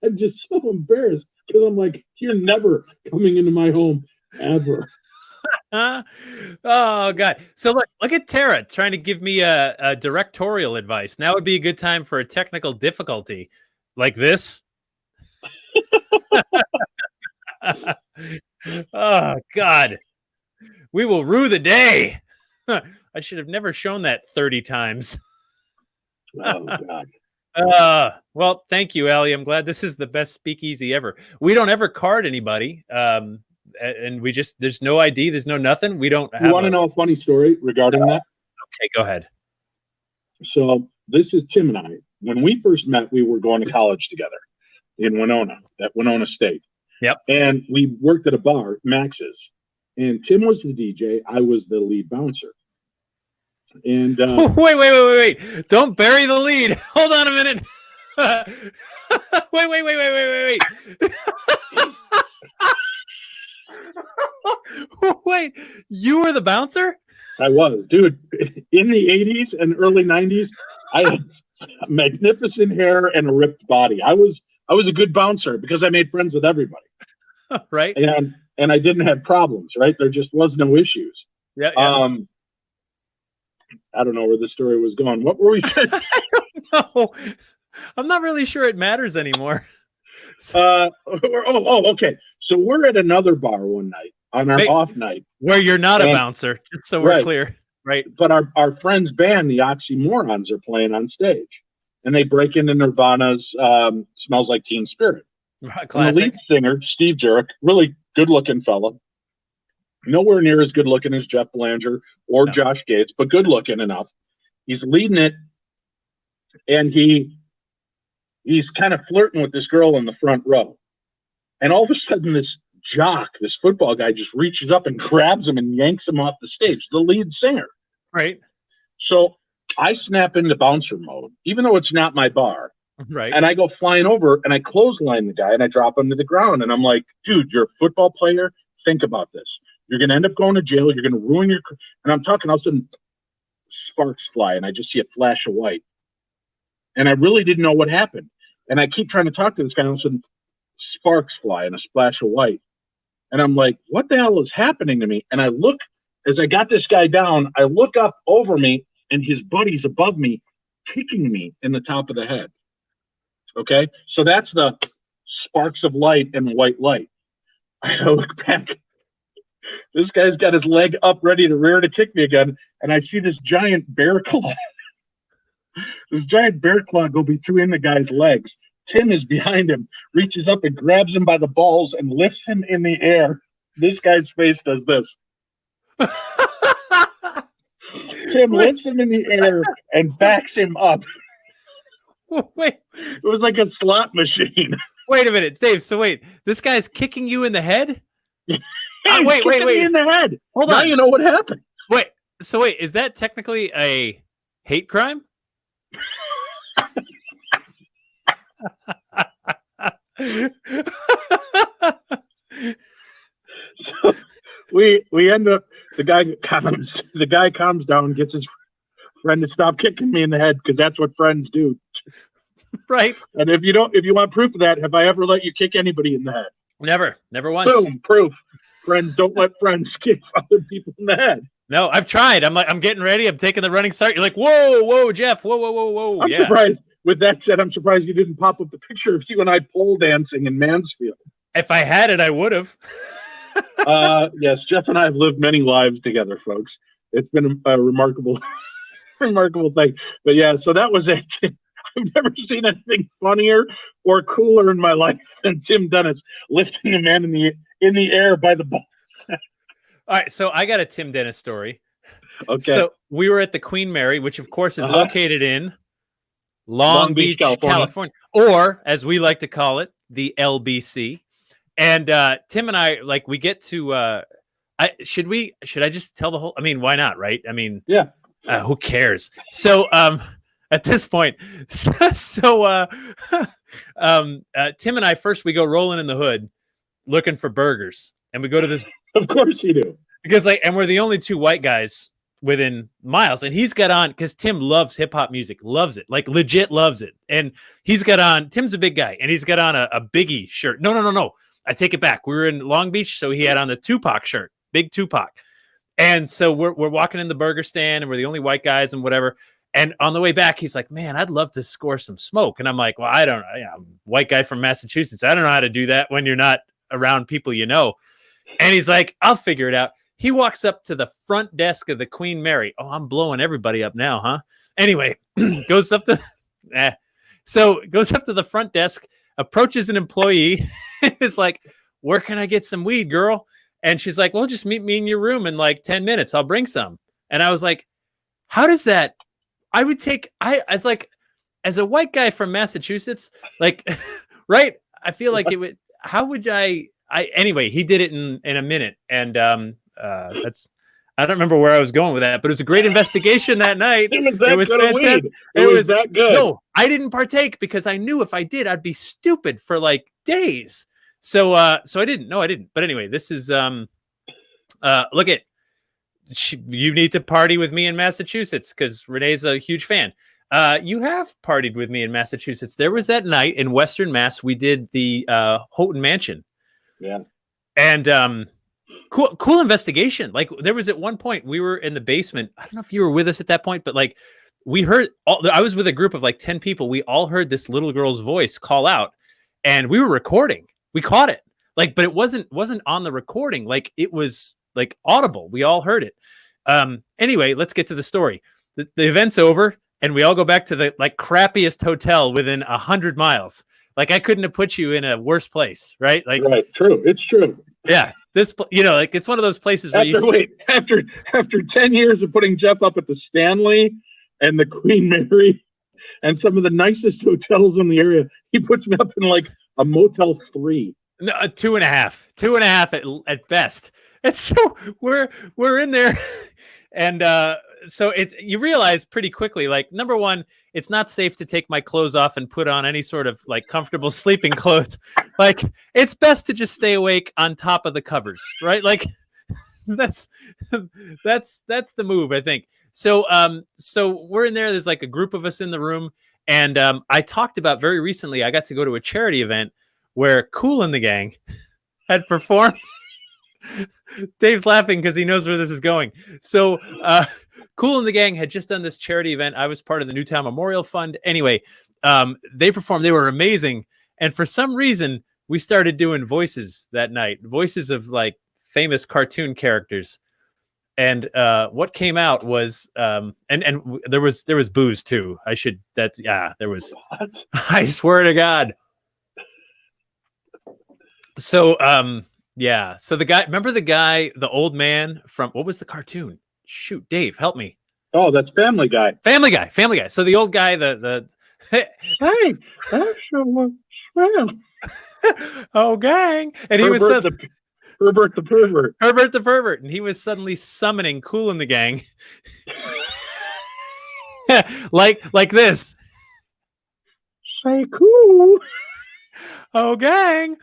I'm just so embarrassed because I'm like, you're never coming into my home ever. Oh God! So look at Tara trying to give me a directorial advice. Now would be a good time for a technical difficulty like this. Oh God! We will rue the day. I should have never shown that 30 times. Oh God! Well, thank you, Allie. I'm glad this is the best speakeasy ever. We don't ever card anybody. And we just, there's no ID, there's no nothing. We don't have. You want to know a funny story regarding that? Okay, go ahead. So this is Tim and I. When we first met, we were going to college together in Winona, at Winona State. Yep. And we worked at a bar, Max's. And Tim was the DJ. I was the lead bouncer. And wait. Don't bury the lead. Hold on a minute. wait. Wait, you were the bouncer? I was, dude. In the 80s and early 90s, I had magnificent hair and a ripped body. I was a good bouncer because I made friends with everybody. Right. And I didn't have problems, right? There just was no issues. Yeah. I don't know where the story was going. What were we saying? I don't know. I'm not really sure it matters anymore. Okay. So we're at another bar one night on our off night. Where you're not a bouncer, just so we're clear. Right. But our friend's band, the Oxymorons, are playing on stage. And they break into Nirvana's Smells Like Teen Spirit. The lead singer, Steve Jurek, really good-looking fella. Nowhere near as good-looking as Jeff Belanger or Josh Gates, but good-looking enough. He's leading it, and he's kind of flirting with this girl in the front row. And all of a sudden, this jock, this football guy, just reaches up and grabs him and yanks him off the stage, the lead singer. Right. So I snap into bouncer mode, even though it's not my bar. Right. And I go flying over and I clothesline the guy and I drop him to the ground. And I'm like, dude, you're a football player. Think about this. You're going to end up going to jail. You're going to ruin your career. And I'm talking, all of a sudden, sparks fly and I just see a flash of white. And I really didn't know what happened. And I keep trying to talk to this guy, and all of a sudden, sparks fly and a splash of white. And I'm like, what the hell is happening to me? And I look, as I got this guy down, I look up over me and his buddy's above me, kicking me in the top of the head. Okay, so that's the sparks of light and white light. I look back. This guy's got his leg up, ready to rear to kick me again, and I see this giant bear claw. This giant bear claw go between the guy's legs. Tim is behind him, reaches up and grabs him by the balls and lifts him in the air. This guy's face does this. Tim lifts him in the air and backs him up. Wait, it was like a slot machine. Wait a minute, Dave. So wait, this guy's kicking you in the head? Wait, me in the head. Hold now on. You know what happened. Wait, is that technically a hate crime? So we end up, the guy calms down, gets his friend to stop kicking me in the head, because that's what friends do. Right. And if you want proof of that, have I ever let you kick anybody in the head? Never once. Boom, proof. Friends don't let friends kick other people in the head. No, I've tried. I'm getting ready. I'm taking the running start. You're like, whoa, Jeff, whoa. I'm surprised. With that said, I'm surprised you didn't pop up the picture of you and I pole dancing in Mansfield. If I had it, I would have. Yes, Jeff and I have lived many lives together, folks. It's been a remarkable thing. But yeah, so that was it. I've never seen anything funnier or cooler in my life than Tim Dennis lifting a man in the air by the balls. All right, so I got a Tim Dennis story. Okay. So we were at the Queen Mary, which of course is located in Long Beach, California, or as we like to call it, the LBC. And Tim and I, like, we get to. Should I just tell the whole? I mean, why not? Right? I mean, yeah. Who cares? So at this point. So Tim and I first we go rolling in the hood looking for burgers, and we go to this. Of course you do. Because and we're the only two white guys within miles, and he's got on because Tim loves hip hop music, loves it, like legit loves it, and he's got on. Tim's a big guy, and he's got on a Biggie shirt. No, I take it back. We were in Long Beach, so he had on the Tupac shirt, big Tupac, and so we're walking in the burger stand, and we're the only white guys and whatever. And on the way back, he's like, "Man, I'd love to score some smoke," and I'm like, "Well, I don't know. I'm a white guy from Massachusetts. I don't know how to do that when you're not around people you know." And he's like, "I'll figure it out." He walks up to the front desk of the Queen Mary. Oh, I'm blowing everybody up now, huh? Anyway, goes up to the front desk, approaches an employee, is like, "Where can I get some weed, girl?" And she's like, "Well, just meet me in your room in like 10 minutes. I'll bring some." And I was like, how does that? It's like, as a white guy from Massachusetts, like, right? I feel like it would, how would anyway, he did it in a minute. And, I don't remember where I was going with that, but it was a great investigation that night. It was fantastic. It was that good. No, I didn't partake because I knew if I did, I'd be stupid for like days. So I didn't. No, I didn't. But anyway, this is look at. You need to party with me in Massachusetts because Renee's a huge fan. You have partied with me in Massachusetts. There was that night in Western Mass. We did the Houghton Mansion. Yeah. And cool investigation. Like there was at one point we were in the basement. I don't know if you were with us at that point, but like we heard I was with a group of like 10 people. We all heard this little girl's voice call out, and we were recording. We caught it. Like, but it wasn't on the recording. Like it was like audible. We all heard it. Anyway, let's get to the story. The event's over, and we all go back to the like crappiest hotel within 100 miles. Like I couldn't have put you in a worse place, right? Like, right. True. It's true. Yeah. This, like it's one of those places where after 10 years of putting Jeff up at the Stanley and the Queen Mary and some of the nicest hotels in the area, he puts me up in like a Motel 3. No, 2.5 at best. And so we're in there, and so you realize pretty quickly, like, number one, it's not safe to take my clothes off and put on any sort of like comfortable sleeping clothes. Like it's best to just stay awake on top of the covers, right? Like that's the move, I think. So we're in there. There's like a group of us in the room, and I talked about very recently. I got to go to a charity event where Kool and the Gang had performed. Dave's laughing because he knows where this is going. So Kool and the Gang had just done this charity event. I was part of the Newtown Memorial Fund. Anyway, they performed. They were amazing. And for some reason, we started doing voices that night, voices of like famous cartoon characters. And what came out was, and there was booze too. There was. What? I swear to God. So, so remember the old man from, what was the cartoon? Shoot, Dave, help me. Oh, that's Family Guy. Family Guy. So the old guy, hey, that's swell. Oh, gang. And he was Herbert the pervert. Herbert the pervert. And he was suddenly summoning Kool and the Gang. like this. Say cool. Oh, gang.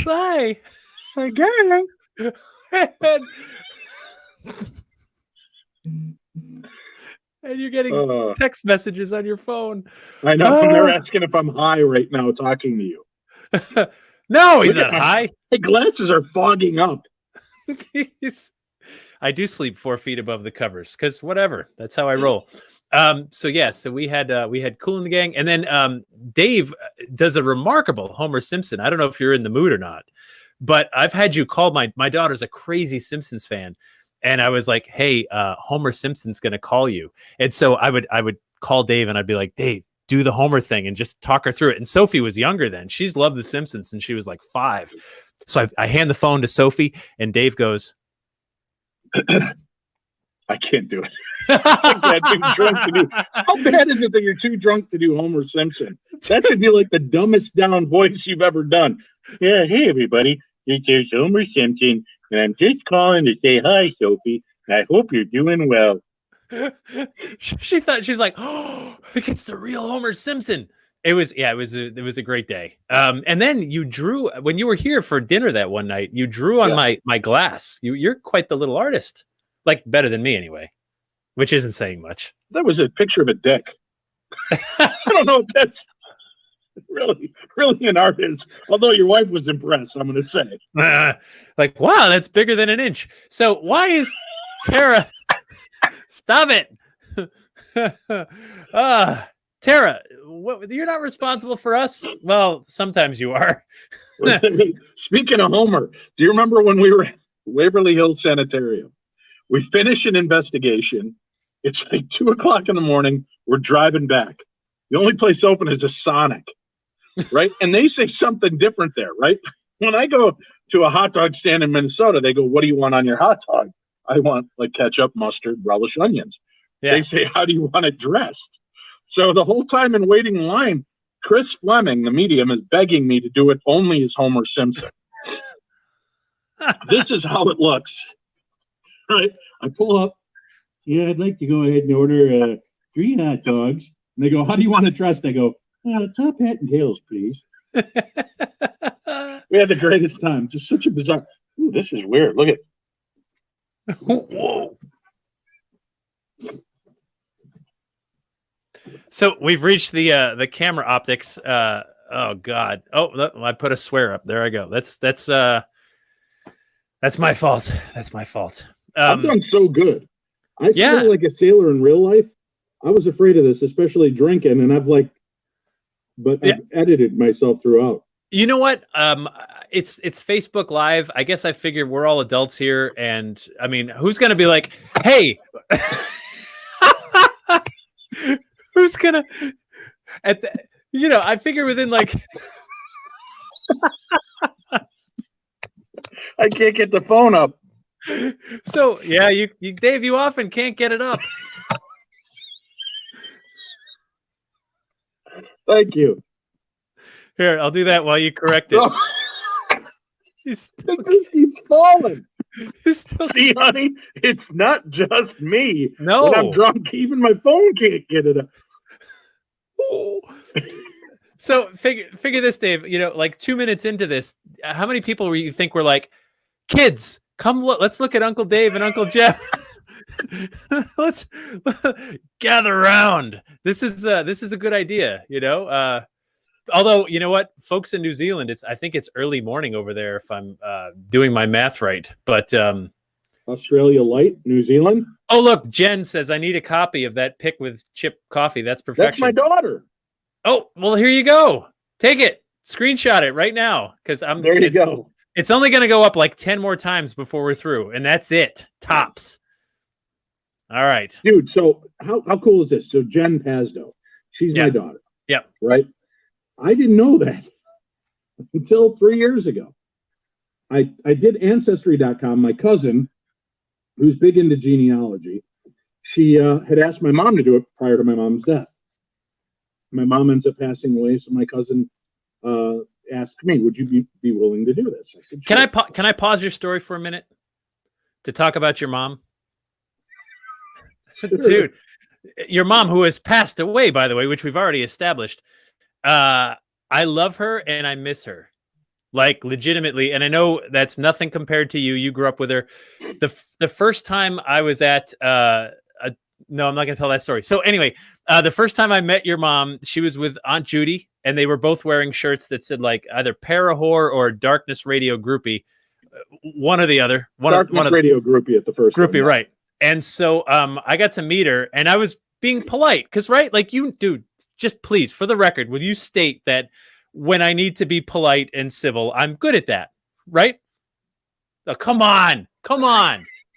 Say gang. And you're getting text messages on your phone. I know. And they're asking if I'm high right now talking to you. No, he's not high. My glasses are fogging up. I do sleep 4 feet above the covers because whatever. That's how I roll. So we had Kool and the Gang, and then Dave does a remarkable Homer Simpson. I don't know if you're in the mood or not, but I've had you call my daughter's a crazy Simpsons fan, and I was like, hey, Homer Simpson's gonna call you, and so I would call Dave and I'd be like, Dave, do the Homer thing and just talk her through it. And Sophie was younger then; she's loved the Simpsons, and she was like 5. So I hand the phone to Sophie, and Dave goes, I can't do it. I'm too drunk to do. How bad is it that you're too drunk to do Homer Simpson? That should be like the dumbest down voice you've ever done. Yeah, hey everybody, this is Homer Simpson, and I'm just calling to say hi, Sophie. And I hope you're doing well. She thought, she's like, oh, it's the real Homer Simpson. It was a great day. And then you drew when you were here for dinner that one night. You drew on my glass. You're quite the little artist, like better than me anyway, which isn't saying much. That was a picture of a dick. I don't know if that's really an artist. Although your wife was impressed, I'm going to say. Like, wow, that's bigger than an inch. So why is Tara? Stop it. Tara, you're not responsible for us? Well, sometimes you are. Speaking of Homer, do you remember when we were at Waverly Hills Sanitarium? We finished an investigation. It's like 2:00 in the morning. We're driving back. The only place open is a Sonic, right? And they say something different there, right? When I go to a hot dog stand in Minnesota, they go, "What do you want on your hot dog?" I want like ketchup, mustard, relish, onions. Yeah. They say, "How do you want it dressed?" So the whole time in waiting in line, Chris Fleming, the medium, is begging me to do it only as Homer Simpson. This is how it looks. Right? I pull up. Yeah, I'd like to go ahead and order 3 hot dogs. And they go, "How do you want it dressed?" I go, "Top hat and tails, please." We had the greatest time. Just such a bizarre. Ooh, this is weird. Look at. Whoa. So we've reached the camera optics. Oh God. Oh, I put a swear up. There I go. That's my fault. That's my fault. I've done so good. I feel like a sailor in real life. I was afraid of this, especially drinking, and I've edited myself throughout. You know what? It's Facebook Live. I guess I figured we're all adults here, and I mean, who's gonna be like, hey? Who's gonna I figure within like I can't get the phone up. So yeah, you Dave, you often can't get it up. Thank you. Here, I'll do that while you correct it. It just keeps falling. See, honey, it's not just me. No, when I'm drunk, even my phone can't get it up. So figure this, Dave. Like 2 minutes into this, how many people you think were like, kids, come let's look at Uncle Dave and Uncle Jeff. Let's gather around. This is a good idea. Although you know what, folks in New Zealand, I think it's early morning over there if I'm doing my math right. But Australia light, New Zealand. Oh look, Jen says I need a copy of that pick with chip coffee. That's perfection. That's my daughter. Oh well, here you go. Take it, screenshot it right now because I'm. There you go. It's only going to go up like 10 more times before we're through, and that's it. Tops. All right, dude. So how cool is this? So Jen Pazdo, she's my daughter. Yep. Right. I didn't know that until 3 years ago. I did Ancestry.com. My cousin, who's big into genealogy, she had asked my mom to do it prior to my mom's death. My mom ends up passing away, so my cousin asked me, "Would you be willing to do this?" I said, "Sure." Can I pause your story for a minute to talk about your mom? Sure. Dude, your mom, who has passed away, by the way, which we've already established. I love her and I miss her, like legitimately. And I know that's nothing compared to you. You grew up with her. The first time I was at no, I'm not going to tell that story. So anyway, the first time I met your mom, she was with Aunt Judy, and they were both wearing shirts that said like either Parahore or Darkness Radio Groupie, one or the other. Darkness Radio Groupie at the first Groupie, right? And so I got to meet her, and I was being polite because, right, like you, dude, just please, for the record, will you state that when I need to be polite and civil, I'm good at that, right? Oh, come on.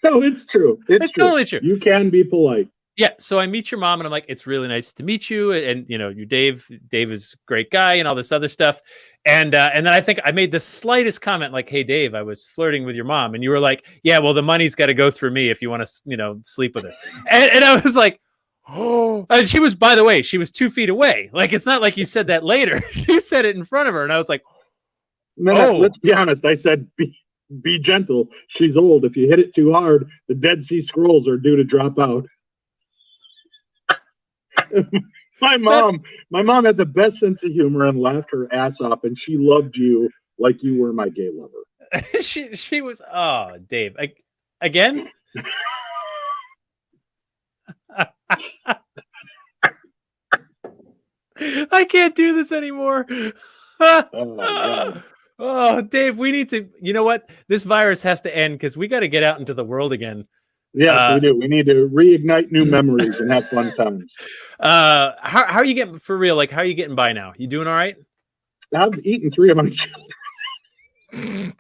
No, it's true. It's totally true. You can be polite. Yeah. So I meet your mom and I'm like, it's really nice to meet you. And you Dave is a great guy and all this other stuff. And then I think I made the slightest comment like, "Hey Dave, I was flirting with your mom." And you were like, "Yeah, well, the money's got to go through me if you want to, sleep with her." And I was like, oh, and she was, by the way, she was 2 feet away. Like, it's not like you said that later. You said it in front of her. And I was like, no, let's be honest. I said, be gentle. She's old. If you hit it too hard, the Dead Sea Scrolls are due to drop out. My mom had the best sense of humor and laughed her ass off, and she loved you like you were my gay lover. she was. Oh, Dave, again. I can't do this anymore. Oh, Dave, we need to. You know what? This virus has to end because we got to get out into the world again. Yes, we do. We need to reignite new memories and have fun times. How are you getting for real? Like, how are you getting by now? You doing all right? I've eaten 3 of my children.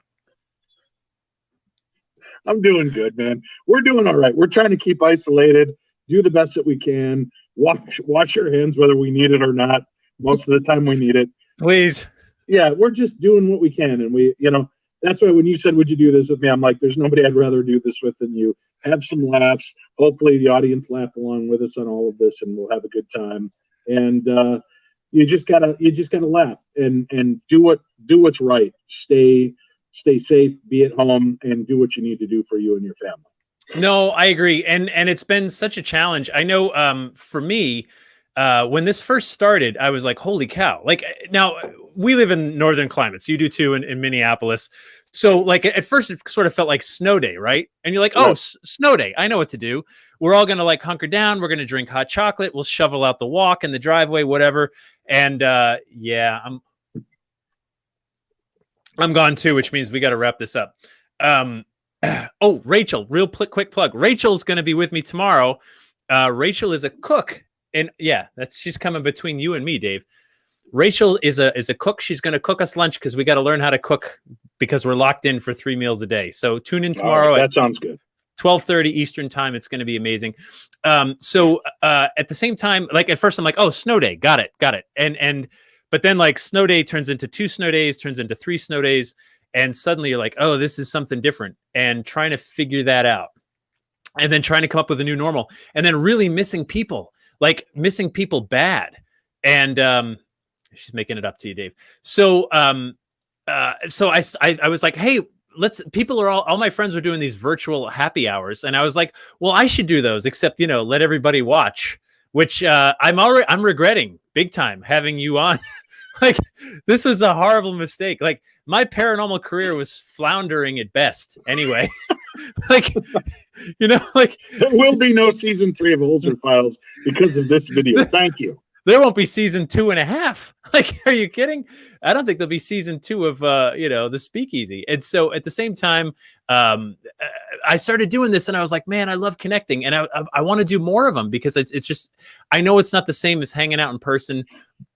I'm doing good, man. We're doing all right. We're trying to keep isolated, do the best that we can, wash our hands whether we need it or not. Most of the time we need it. Please. Yeah, we're just doing what we can. And we, that's why when you said, would you do this with me? I'm like, there's nobody I'd rather do this with than you. Have some laughs. Hopefully the audience laughed along with us on all of this and we'll have a good time. And you just gotta laugh and do what's right. Stay safe, be at home, and do what you need to do for you and your family. No, I agree. And it's been such a challenge. I know for me, when this first started, I was like, holy cow. Like, now we live in northern climates. You do too in Minneapolis. So like at first it sort of felt like snow day, right? And you're like, oh, snow day. I know what to do. We're all going to like hunker down. We're going to drink hot chocolate. We'll shovel out the walk and the driveway, whatever. And yeah, I'm gone too, which means we got to wrap this up. Oh, Rachel, real quick plug. Rachel's going to be with me tomorrow. Rachel is a cook. And yeah, she's coming between you and me, Dave. Rachel is a cook. She's going to cook us lunch because we got to learn how to cook because we're locked in for 3 meals a day. So tune in tomorrow. That sounds good. 12:30 Eastern time. It's going to be amazing. So at the same time, like at first I'm like, oh, snow day. Got it. But then like snow day turns into 2 snow days, turns into 3 snow days. And suddenly you're like, oh, this is something different. And trying to figure that out. And then trying to come up with a new normal. And then really missing people. Like missing people bad. And she's making it up to you, Dave. So I was like, hey, all my friends were doing these virtual happy hours. And I was like, well, I should do those, except, let everybody watch, which I'm regretting big time having you on. Like, this was a horrible mistake. Like, my paranormal career was floundering at best anyway. Like, like there will be no season 3 of Holzer Files because of this video. Thank you. There won't be season 2.5. Like, are you kidding? I don't think there'll be season 2 of, the Speakeasy. And so at the same time, I started doing this and I was like, man, I love connecting. And I want to do more of them because it's just, I know it's not the same as hanging out in person,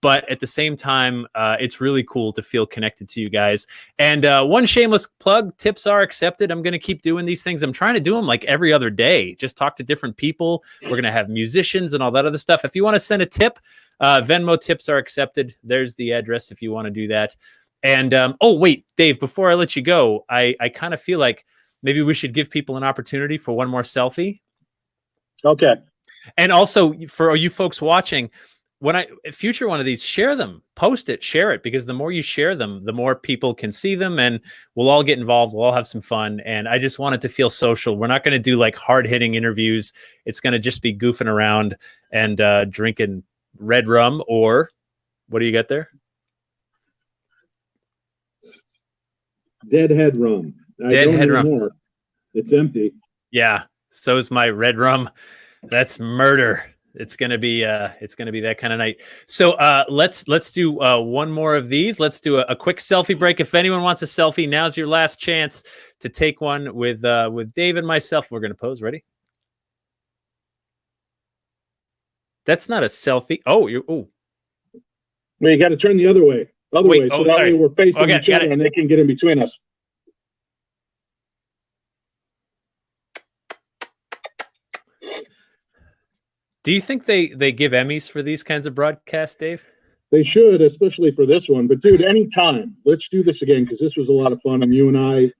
but at the same time, it's really cool to feel connected to you guys. And one shameless plug, tips are accepted. I'm going to keep doing these things. I'm trying to do them like every other day. Just talk to different people. We're going to have musicians and all that other stuff. If you want to send a tip, Venmo tips are accepted. There's the address if you want to do that. And oh, wait, Dave, before I let you go, I kind of feel like maybe we should give people an opportunity for one more selfie. Okay. And also for you folks watching, when future one of these, share them, post it, share it, because the more you share them, the more people can see them and we'll all get involved. We'll all have some fun. And I just want it to feel social. We're not going to do like hard hitting interviews. It's going to just be goofing around and drinking red rum, or what do you got there? Deadhead Rum. Deadhead Rum. More. It's empty. Yeah. So is my red rum. That's murder. It's gonna be that kind of night. So let's do one more of these. Let's do a quick selfie break. If anyone wants a selfie, now's your last chance to take one with Dave and myself. We're gonna pose. Ready? That's not a selfie. Oh, well, you got to turn the other way. Way. So that way we're facing each other and they can get in between us. Do you think they give Emmys for these kinds of broadcasts, Dave? They should, especially for this one. But dude, anytime, let's do this again because this was a lot of fun. And you and I,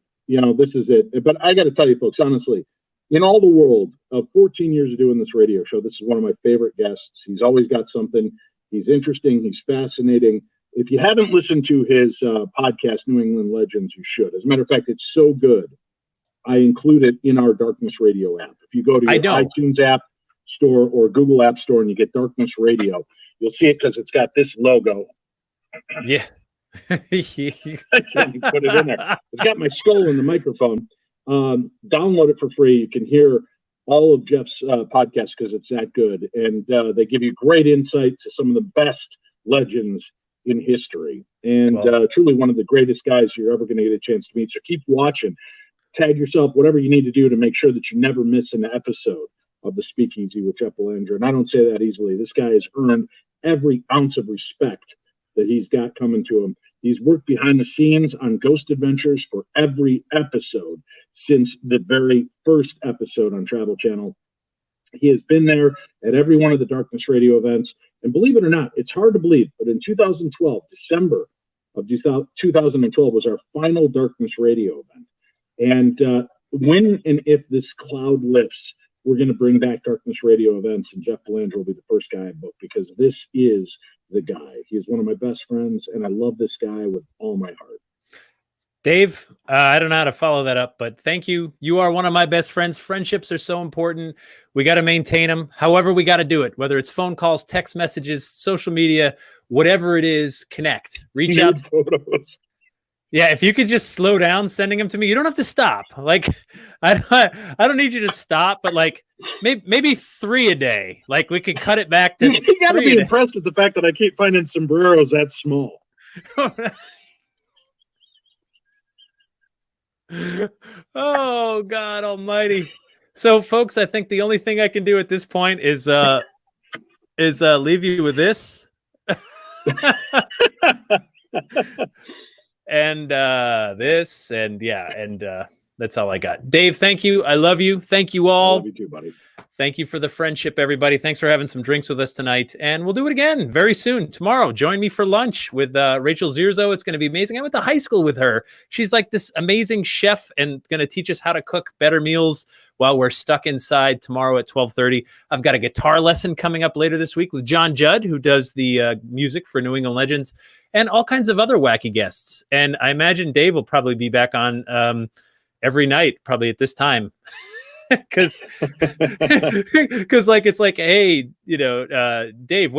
this is it. But I got to tell you, folks, honestly, in all the world of 14 years of doing this radio show, this is one of my favorite guests. He's always got something. He's interesting. He's fascinating. If you haven't listened to his podcast, New England Legends, you should. As a matter of fact, it's so good. I include it in our Darkness Radio app. If you go to your iTunes app, Store or Google App Store and you get Darkness Radio, you'll see it because it's got this logo. Yeah. I can't even put it in there. It's got my skull in the microphone. Download it for free. You can hear all of Jeff's podcasts because it's that good. And they give you great insight to some of the best legends in history. And truly one of the greatest guys you're ever going to get a chance to meet. So keep watching. Tag yourself, whatever you need to do to make sure that you never miss an episode of the Speakeasy with Jeff Belanger. And I don't say that easily. This guy has earned every ounce of respect that he's got coming to him. He's worked behind the scenes on Ghost Adventures for every episode since the very first episode on Travel Channel. He has been there at every one of the Darkness Radio events. And believe it or not, it's hard to believe, but in 2012, December of 2012 was our final Darkness Radio event. And when and if this cloud lifts, we're going to bring back Darkness Radio events, and Jeff Belanger will be the first guy I book because this is the guy. He is one of my best friends, and I love this guy with all my heart. Dave, I don't know how to follow that up, but thank you. You are one of my best friends. Friendships are so important. We got to maintain them. However, we got to do it, whether it's phone calls, text messages, social media, whatever it is, connect, reach out. Photos. Yeah, if you could just slow down sending them to me, you don't have to stop. Like, I don't need you to stop, but like maybe 3 a day. Like we could cut it back to. You got to be impressed with the fact that I keep finding sombreros that small. Oh God Almighty! So, folks, I think the only thing I can do at this point is leave you with this. And this, and yeah, and that's all I got. Dave, thank you. I love you. Thank you all. I love you too, buddy. Thank you for the friendship, everybody. Thanks for having some drinks with us tonight. And we'll do it again very soon. Tomorrow, join me for lunch with Rachel Zierzo. It's going to be amazing. I went to high school with her. She's like this amazing chef and going to teach us how to cook better meals while we're stuck inside tomorrow at 12:30. I've got a guitar lesson coming up later this week with John Judd, who does the music for New England Legends, and all kinds of other wacky guests. And I imagine Dave will probably be back on every night, probably at this time. Because like it's like, hey, Dave,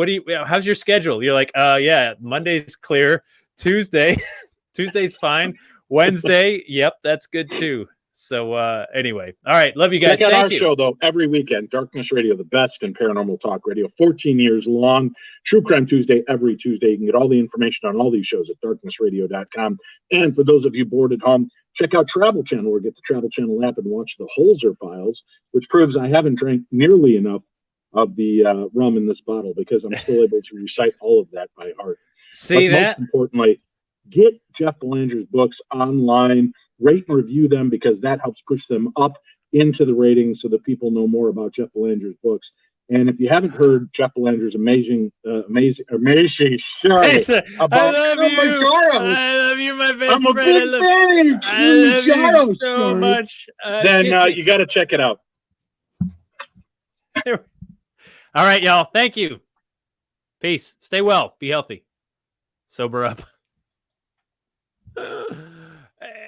how's your schedule? You're like, yeah, Monday's clear, Tuesday's fine, Wednesday, yep, that's good too. So anyway, all right, love you guys. Check out Thank our you. show though every weekend. Darkness Radio, the best in paranormal talk radio, 14 years long. True Crime Tuesday every Tuesday. You can get all the information on all these shows at darknessradio.com. And for those of you bored at home, check out Travel Channel or get the Travel Channel app and watch the Holzer Files, which proves I haven't drank nearly enough of the rum in this bottle because I'm still able to recite all of that by heart. See but that? Most importantly, get Jeff Belanger's books online, rate and review them because that helps push them up into the ratings so that people know more about Jeff Belanger's books. And if you haven't heard Jeff Belanger's amazing show about I love you. I love you, my best I'm a friend. big fan. I love you so story. much. Then you got to check it out. All right, y'all. Thank you. Peace. Stay well. Be healthy. Sober up.